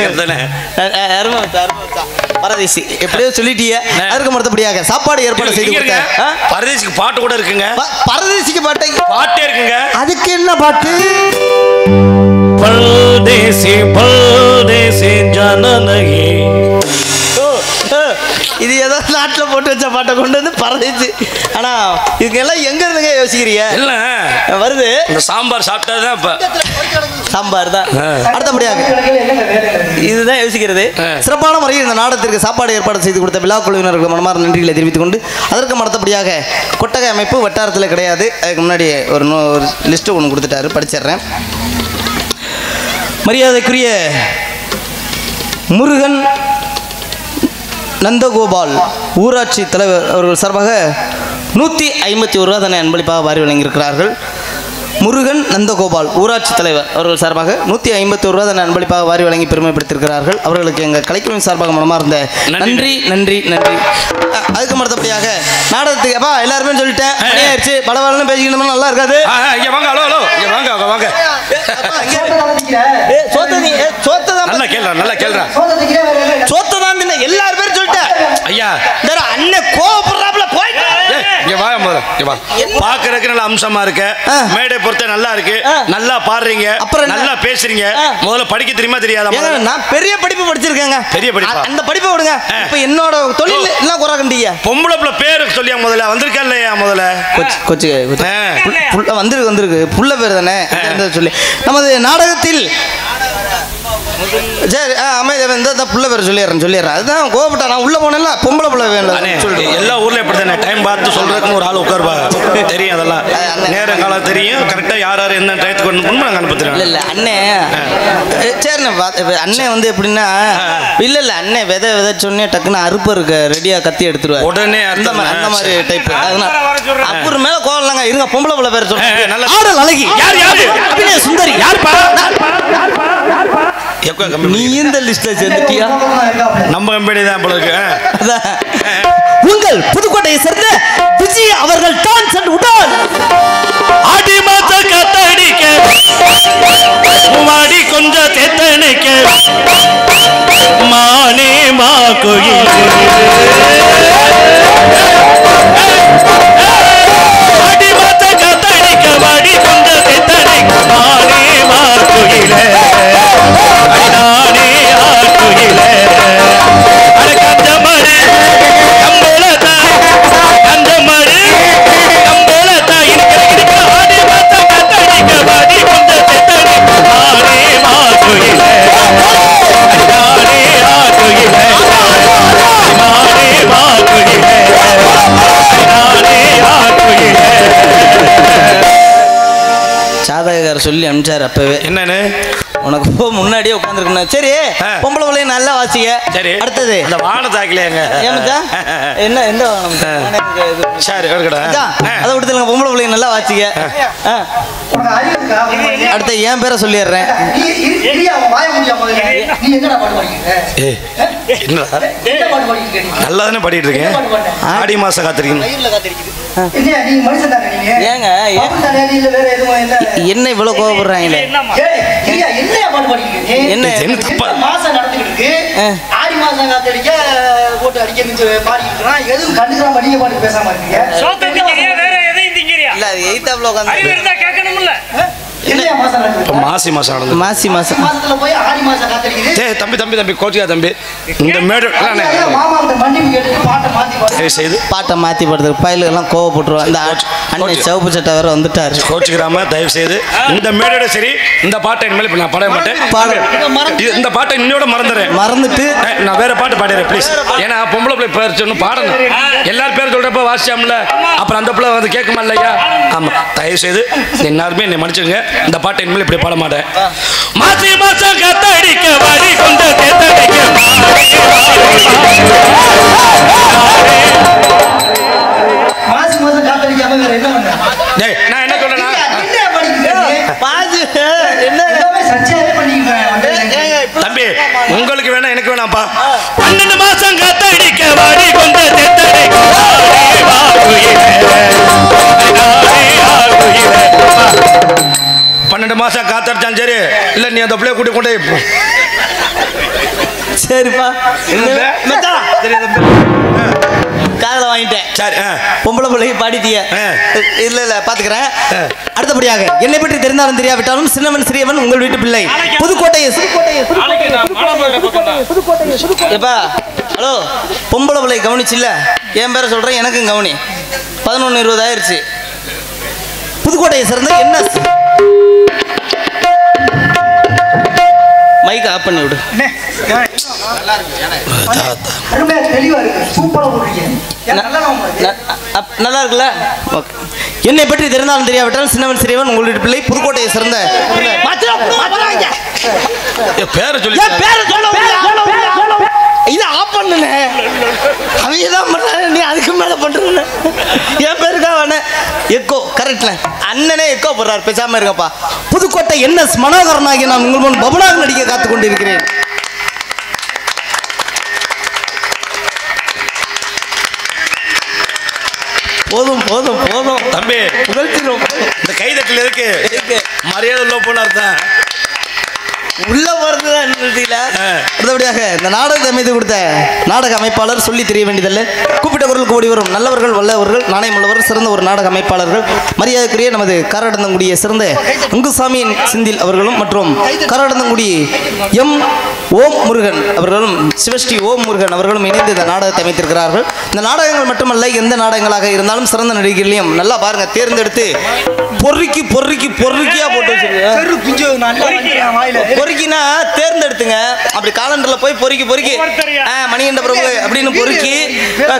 பரதேசி எப்படியோ சொல்லிட்டீங்க. அதற்கு மறுத்தபடியாக சாப்பாடு ஏற்பாடு செய்து கொடுத்தேன். பரதேசிக்கு பாட்டு கூட இருக்குங்க. பரதேசிக்கு பாட்டே இருக்குங்க. அதுக்கு என்ன பாட்டு? பரதேசி பரதேசி ஜனனகி. இது ஏதோ நாட்டில் போட்டு வச்ச பாட்டை கொண்டு வந்து பரதேசி. ஆனா இதுக்கெல்லாம் எங்க இருந்துங்க யோசிக்கிறீங்க? இல்ல வருது இந்த சாம்பார் சாப்பிட்டாதான் இப்ப சாம்பார் தான். அடுத்தபடியாக இதுதான் யோசிக்கிறது. சிறப்பான முறையில் இந்த நாடகத்திற்கு சாப்பாடு ஏற்பாடு செய்து கொடுத்த விழா குழுவினர்களுக்கு மனமார்ந்த நன்றிகளை தெரிவித்துக் கொண்டு அதற்கு அடுத்தபடியாக கொட்டகை அமைப்பு வட்டாரத்தில் கிடையாது. அதுக்கு முன்னாடி ஒரு லிஸ்ட்டு ஒன்று கொடுத்துட்டாரு, படிச்சிடுறேன். மரியாதைக்குரிய முருகன் நந்தகோபால் ஊராட்சி தலைவர் அவர்கள் சார்பாக 151 ரூபா தானே அன்பளிப்பாக வாரி வழங்கியிருக்கிறார்கள். முருகன் நந்தகோபால் ஊராட்சி தலைவர் அவர்கள் சார்பாக 151 ரூபா தன் அன்பளிப்பாக வாரி வழங்கி பெருமைப்படுத்தியிருக்கிறார்கள். அவர்களுக்கு எங்கள் கலைக்குழுவின் சார்பாக மனமார்ந்த நன்றி நன்றி நன்றி. அதுக்கு மறுத்தபடியாக நாடகத்துக்கு அப்பா எல்லாருமே சொல்லிட்டேன், ஆயிடுச்சு பலவாழ்னு பேசிக்கணும் நல்லா இருக்காது. எல்லாரும் பேரும் சொல்லிட்டேன் ஐயா. அண்ணன் கோவப்படுறாப்ல போயிட்டு பாக்குறதுக்கு நல்ல அம்சமா இருக்கு, மேடை பொறுத்த நல்லா இருக்கு, நல்லா பாடுறீங்க, அப்புறம் நல்லா பேசுறீங்க. முதல்ல படிக்க தெரியுமா தெரியாதா? நான் பெரிய படிப்பு படிச்சிருக்கேங்க. பெரிய படிப்பு, அந்த படிப்பை விடுங்க. இப்ப என்னோட தொழில் எல்லாம் குறை கண்டியா பொம்பளை பிள்ளை பேரு சொல்லியா முதல்ல வந்திருக்கா இல்லையா? முதல்ல கொச்சு வந்திருக்கு புள்ள பேர் தானே சொல்லி நமது நாடகத்தில் சரி அமைதி புள்ள பேர் சொல்லிடுறேன். அதுதான் கோபப்பட்டா நான் உள்ள போனேன்ல பொம்பளை பிள்ளை வேணும் சொல்லிட்டு எல்லா ஊர்ல இப்படித்தானே டைம் பார்த்து சொல்றதுக்கு ஒரு ஆள் உட்காருவாங்க. தெரியும் அதெல்லாம் நேர காலம் தெரியும் கரெக்டா யார் யார் என்ன டயத்துக்கு கொண்டு நாங்கள் அனுப்பிடுறோம். இல்ல அண்ணே சரிண்ணே அண்ணன் வந்து எப்படின்னா இல்ல அண்ணே விதைச்சோடனே டக்குன்னு அறுப்பு இருக்க ரெடியா கத்தி எடுத்துருவாரு உடனே அந்த மாதிரி டைப். அதனால அப்புறம் மேல கோவலாங்க இருங்க பொம்பளை பிள்ளை பேர் சொல்லுங்க. நல்ல ஆடல் அழகி யார் அபிநய சுந்தரி யாருப்பா? நீ இந்த லிஸ்ட்ல சேர்ந்துட்டியா? நம்ம கம்பெனி தான் போல இருக்கு. உங்கள் புதுக்கோட்டையை சேர்ந்த விஜய் அவர்கள் டான்ஸ் அண்ட் உடான் ஆடி மாச கத்தடிக்க மாடி கொஞ்சம் தெத்தனிக்க மானே மா கோயில் ஆடி மாச கத்தடிக்க மாடி கொஞ்சம் தெத்தனிக்க மானே மா கோயில் நானே ஆ கோயில் அட கந்த மறு கம்பளதா கந்த மறு கம்பளதா இனிக்க ஆடி மாச கத்தடிக்க மாடி கொஞ்சம் தெத்தனிக்க மானே மா கோயில் நானே ஆ கோயில் நானே மா கோயில் நானே ஆ கோயில். சாதகர் சொல்லி அனுப்பிச்சாரு அப்பவே. என்னன்னு உனக்கு முன்னாடியே உட்காந்துருக்கணும். சரி பொம்பளை பிள்ளைய நல்லா வாசிக்க. சரி அடுத்தது அந்த வானம் தாக்கலையாங்க என்ன எந்த வானம்? சரி அதை விடுத்துலங்க பொம்பளை பிள்ளைய நல்லா வாசிக்க. அடுத்த என் பேரை சொல்லிடுறேன். நல்லா தானே பாடிட்டு இருக்கேன். ஆடி மாசம் காத்திருக்கீங்க. ஏங்க என்ன இவ்வளவு கோவப்படுறாங்களே? என்ன மாசம் நடந்துக்கிட்டு ஆடி மாசம் காத்தடிக்க போட்டு அடிக்க பாடிக்கிறான். எதுவும் கண்டுக்கிற மாதிரி பாட்டு பேசாம இருக்கீங்க. இல்ல எய்தாப்ல உட்கார்ந்து கேட்கணும்ல. மாசி மாசம் மாசி மாசம் மாசத்துல போய் ஆடி மாசம் காத்தடிக்குது. தம்பி கோச்சியா தம்பி இந்த மேடு பாட்டை மாத்தி படுறது பயில எல்லாம் கோவப்பட்டுருவான். இந்த அண்ணன் சிவப்பு சட்டை வேற வந்துட்டாரு. கோச்சிக்கிறாம தயவு செய்து இந்த மேடோட சரி இந்த பாட்டை இனிமேல் இப்ப நான் பாட மாட்டேன். இந்த பாட்டை இன்னோட மறந்துட்டு நான் வேற பாட்டு பாடுறேன் ப்ளீஸ். ஏன்னா பொம்பளை பிள்ளை பேர் சொன்னு பாடணும். எல்லாரும் பேர் சொல்றப்ப வாசிச்சாம்ல அப்புறம் அந்த பிள்ளை வந்து கேட்குமா இல்லையா? ஆமா தயவு செய்து எல்லாருமே என்னை மன்னிச்சுங்க. இந்த பாட்டை இனிமேல் இப்படி பாட மாட்டேன். மாசி மாசம் கத்தடிக்க வாடி கொண்ட தேத்தடிக்க மாசி மாசம் காத்தடிக்காம வேற என்ன பண்ற? நான் என்ன சொல்றேன்னா தம்பி உங்களுக்கு வேணா எனக்கு வேணாம்ப்பா. 12 மாசம் கத்தடிக்க வாடி கொண்ட தேத்தடிக்க 12 மாசம் காத்தடிச்சான் சரி இல்ல நீ அந்த பிள்ளைய கூட்டி கொண்டே சரிப்பா காதல வாங்கிட்டேன். சரி பொம்பளை பிள்ளைக்கு பாடிட்டிய இல்ல பாத்துக்கிறேன். அடுத்தபடியாக என்னை பற்றி தெரிந்தாலும் தெரியாவிட்டாலும் சின்னவன் சிறியவன் உங்கள் வீட்டு பிள்ளை புதுக்கோட்டையை எப்பா ஹலோ பொம்பளை பிள்ளை கவனிச்சுல்ல என் பேரை சொல்றேன் எனக்கும் கவனி. 11:20 ஆயிடுச்சு. புதுக்கோட்டையை சேர்ந்த என்ன மைக் ஆஃப் பண்ணி விடு. நல்லா இருக்குல்ல? என்னை பற்றி தெரிந்தாலும் தெரியாவிட்டால் சின்னவன் சிறியவன் உங்களுடைய பிள்ளை புதுக்கோட்டையை சேர்ந்த பேரை சொல்லி இதை ஆஃப் பண்ணுன அவங்க தான் பண்ற நீ அதுக்கு மேல பண்ற என் பேருக்கா வேண எக்கோ கரெக்ட்ல அண்ணனே எக்கோ போடுறார், பேசாம இருங்கப்பா. புதுக்கோட்டை NS மனோகரனாகி நான் உங்கள் முன் பபுனாக நடிக்க காத்துக் கொண்டிருக்கிறேன். போதும் போதும் போதும் தம்பி, புகழ்ச்சிரும். இந்த கைதட்டில் இருக்கு மரியாதை உள்ள போன அர்த்தம். உள்ள போறதுதான் அடுத்தபடியாக இந்த நாடகத்தை அமைத்து கொடுத்த நாடக அமைப்பாளர் சொல்லி தெரிய வேண்டியதில்லை. கூப்பிட்ட குரல் கூடி வரும் நல்லவர்கள் வல்லவர்கள் நாணயமுள்ளவர் சிறந்த ஒரு நாடக அமைப்பாளர்கள் மரியாதைக்குரிய நமது காரடந்தங்குடியை சிறந்த அங்குசாமியின் சிந்தில் அவர்களும் மற்றும் காரடந்தங்குடி எம் ஓம் முருகன் அவர்களும் சிவஸ்ரீ ஓம் முருகன் அவர்களும் இணைந்து இந்த நாடகத்தை அமைத்திருக்கிறார்கள். இந்த நாடகங்கள் மட்டுமல்ல, எந்த நாடகங்களாக இருந்தாலும் சிறந்த நடிகர்களையும் நல்லா பாருங்க தேர்ந்தெடுத்து பொறுக்கி பொறுக்கி பொறுக்கியா போட்டு பொறுக்கினா தேர்ந்தெடுத்துங்க. அப்படி காலண்டர்ல போய் பொறுக்கி பொறுக்கி மணிகண்ட பிரபு அப்படின்னு பொறுக்கி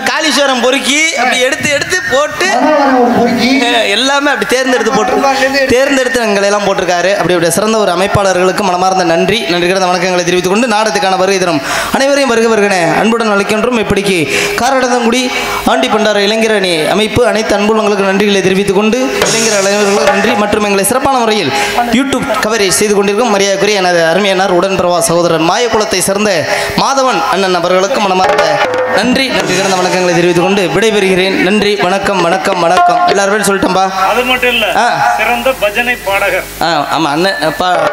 காளீஸ்வரம் பொறுக்கி அப்படி எடுத்து எடுத்து போட்டு எல்லாமே அப்படி தேர்ந்தெடுத்து போட்டு தேர்ந்தெடுத்து எங்களை எல்லாம் போட்டிருக்காரு. அப்படி சிறந்த ஒரு அமைப்பாளர்களுக்கு மனமார்ந்த நன்றி கிடந்த வணக்கங்களை தெரிவித்துக் கொண்டு நாடகத்துக்கான வருகை தினம் அனைவரையும் வருகவர்களே அன்புடன் அழைக்கின்றோம். இப்படிக்கு காரடந்தங்குடி ஆண்டி பண்டார இளைஞரணி அமைப்பு அனைத்து அன்புள்ளங்களுக்கு நன்றிகளை தெரிவித்துக் கொண்டு இளைஞர் அனைவர்களுக்கு நன்றி மற்றும் எங்களை சிறப்பான முறையில் யூடியூப் கவரேஜ் செய்து கொண்டிருக்கும் மரியாதைக்குரிய எனது அருமையானார் உடன்பிரவா சகோதரன் மாயக்குளத்தை சேர்ந்த மாதவன் அண்ணன் அவர்களுக்கு மனமார்ந்த நன்றி கிடந்த வணக்கங்களை தெரிவித்துக் கொண்டு விடைபெறுகிறேன். நன்றி, வணக்கம் வணக்கம் வணக்கம். எல்லாரும் சொல்லிட்டோம்பா. அது மட்டும் இல்ல, சிறந்த பஜனை பாடகர். ஆமா அண்ணன்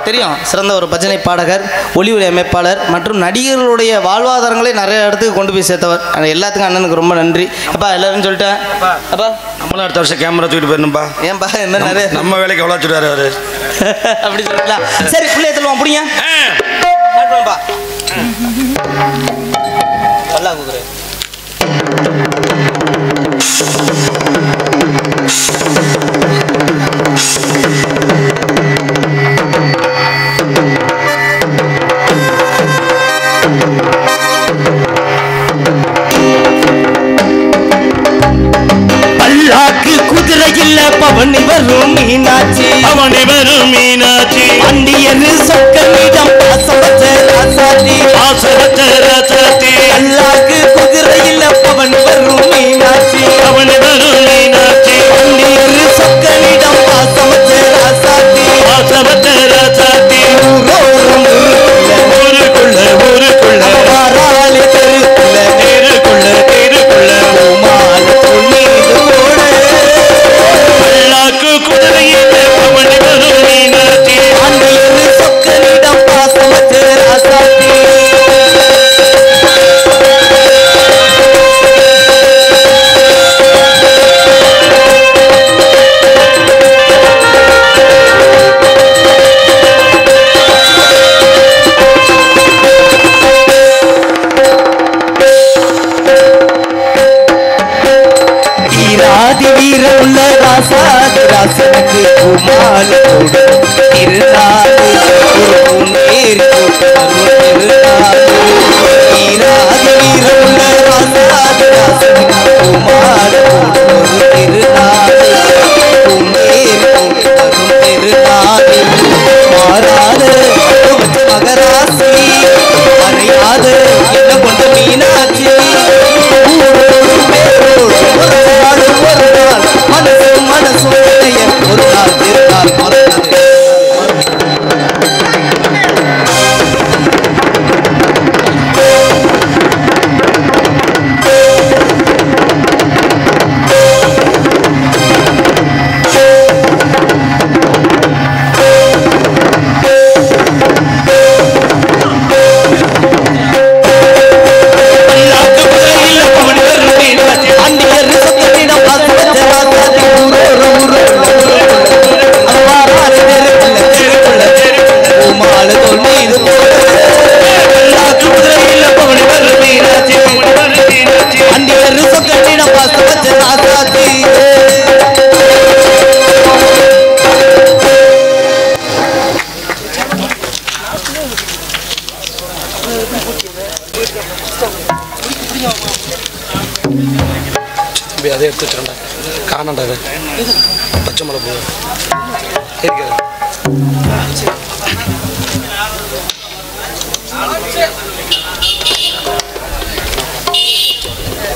தெரியும், சிறந்த ஒரு பஜனை பாடகர், ஒளி அமைப்பாளர் மற்றும் நடிகர்களுடைய வாழ்வாதாரங்களை நிறைய இடத்துக்கு கொண்டு போய் சேர்த்தவர். எல்லாத்துக்கும் அண்ணனுக்கு ரொம்ப நன்றி. அப்பா எல்லாரும் சொல்லிட்டேன். அப்பா நம்மளும் அடுத்த வருஷம் கேமரா தூக்கிட்டு போயிருந்தோம்பா. ஏன்பா என்ன நிறைய நம்ம வேலைக்கு எவ்வளோ வச்சுட்டாரு அவரு அப்படி சொல்லலாம். சரி பிள்ளைய சொல்லுவோம் அப்படிங்க நல்லா கூக்குறேன். பல்லாக்கு குதிரை இல்ல பவனி வரும் மீனாட்சி, அவனி வரும் மீனாட்சி, அண்டியரு சொக்கனிடம் பாசவச்ச ராசாத்தி, ஆசவச்ச ராசாத்தி, பல்லாக்கு குதிரை இல்ல பவனி வரும் மீனாட்சி, அவனி வரும் மீனாட்சி, அண்டியரு சொக்கனிடம் பாசவச்ச ராசாத்தி, ஆசவச்ச ராசாத்தி, ஊரோரம் ஊருக்குள்ள ஊருக்குள்ள மாறாளி தெருக்குள்ள தெருக்குள்ள தெருக்குள்ள மால துணிது போட பல்லாக்கு குதிரையில் அவனி வரும் மீனாட்சி, அண்டியரு சொக்கனிடம் பாசவச்ச ராசாத்தி. வீராதி வீர உள்ள ராசாதி ராசனுக்கு குமால் திருநாள் ஒரு பொன்னேறி திருநாள். வீராதி வீர உள்ள ராசாதி ராசனுக்கு குமால் ஒரு திருநாள் பொன்னேறி திருநாள். மாறாத மகராசி மறையாத என்ன கொண்ட மீனாட்சி, மனசு மனசு ஒரு நாள் திருநாள் மறந்தது. அதை எடுத்துட்டேன்டா காணண்டா பச்சை மலை போகுது இருக்கிறது.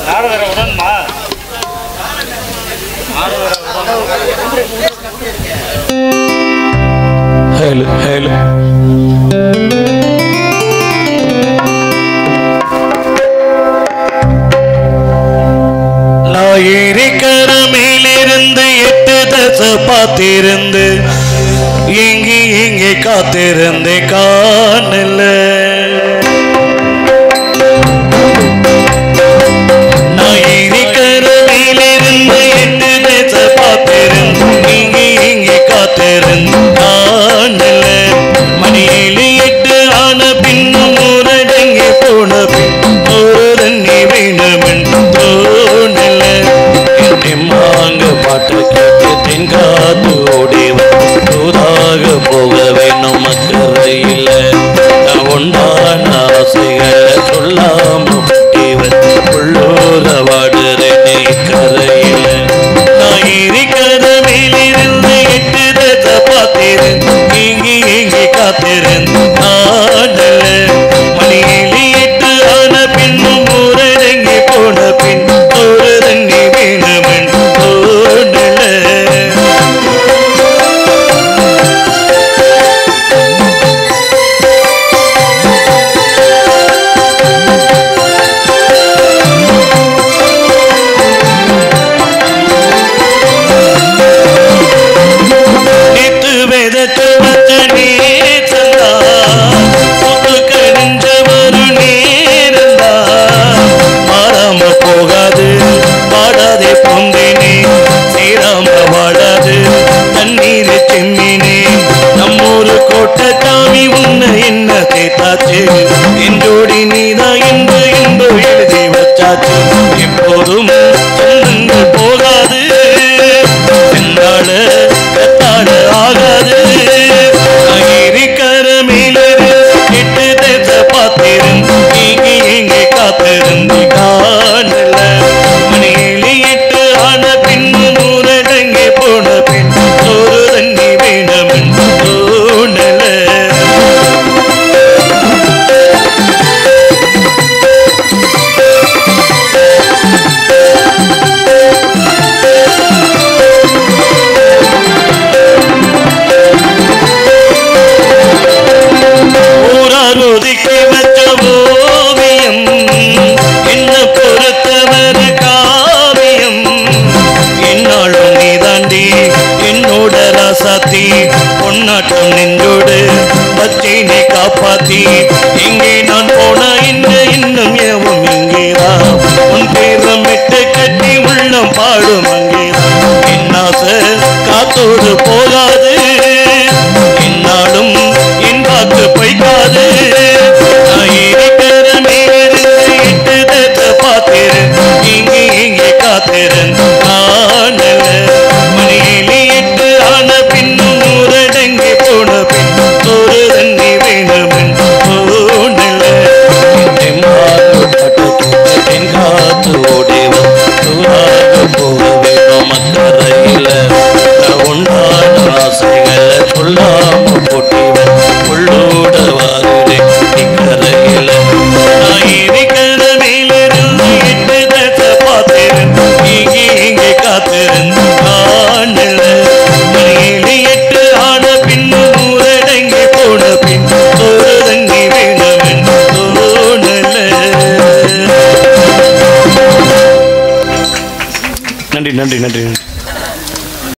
நாடு வேற உடன்மா நாடு வேற ஹேலு ஹேலு நான் ஏரிக்கர மேலிருந்து 8 தசை பார்த்திருந்து எங்கே எங்கே காத்திருந்து காணல நான் ஏரிக்கர மேலிருந்து 8 தசை பார்த்திருந்து எங்கே எங்கே காத்திருந்து காணல மணி 7 8 ஆன பின்னும் ஊரடங்கி போன பின் ஒரு தண்ணி வேணுமென் தோணல என்னை மாங்க பாட்டு கேட்டு தென்காத்து ஓடிவதாக போக வேணும் மக்கரையில் நான் உண்டான ஆசைகளை சொல்லாம பட்டிவன் உள்ளூர வாடுறேனே கரையில் நான் இருக்கிற மேலிருந்து 8 தசை பார்த்திருந்து இங்கே இங்கே காத்திருந்து ஆடல மணி 7 8 ஆன பின்னும் ஊரடங்கி போன பின் ஒரு தண்ணி வேணுமென் தோணல நேத்து வேதத்து வச்சனே சந்தா புது கணிஞ்ச ஒரு நேரந்தா மாறாம போகாது பாடாதே பொந்தினே சேராம வாடாது தண்ணீர் செம்மினே நம்மூரு கோட்டை தாவி உன்னை என்ன தேத்தாச்சு என்றோடி நீதான் என்று என்று எழுதி வச்சாச்சு எப்போதும் சொந்தங்கள் போகாது சென்றாட கத்தாட ஆகாது இருக்கிற மேலரு 8 தசை பார்த்திருந்து இங்கே எங்கே காத்திருந்து காணல மணி 7 8 ஆன பின்னும் ஊரடங்கி போன பின் ஒரு தண்ணி வேணுமென் தோணல ஊரார் ஒதுக்கி வச்ச ஓவியம் என்ன பொறுத்தவர் காவியம் என்னாலும் நீ தாண்டி என்னோட ராசாத்தி பொன்னாட்டம் நெஞ்சோடு பச்சைனை காப்பாத்தி எங்கே நான் போனா இன்னும் ஏவும் இங்கேதான் உன் பேரம் விட்டு கட்டி உள்ளம் பாடும் அங்கேதான் என்னாசை காத்தோடு போகாது என்னாலும் என் வாக்கு பொய்க்காது நான் இருக்கிற மேலிருந்து 8 தசை பார்த்திருந்து இங்கே இங்கே காத்திருந்து காணல மணி 7 8 ஆன பின்னும் ஊரடங்கி போன பின் ஒரு தண்ணி வேணுமென் தோணல என்னை மாட்டு தென்காத்து ஓடிவன் தூராக போக வேணும் மக்கரையில் நான் உண்டான ஆசைகளை சொல்லாம போட்டிவன் உள்ளோட வாருறேன் இக்கரையில் நான் இருக்கிற மேலிருந்து 8 தசை பார்த்திருந்து இங்கே இங்கே காத்திருந்து காணல மணி 7 ஆன பின்னும் ஊரடங்கி போன பின் ஒரு தண்ணி வேணுமென் தோணல. நன்றி நன்றி நன்றி.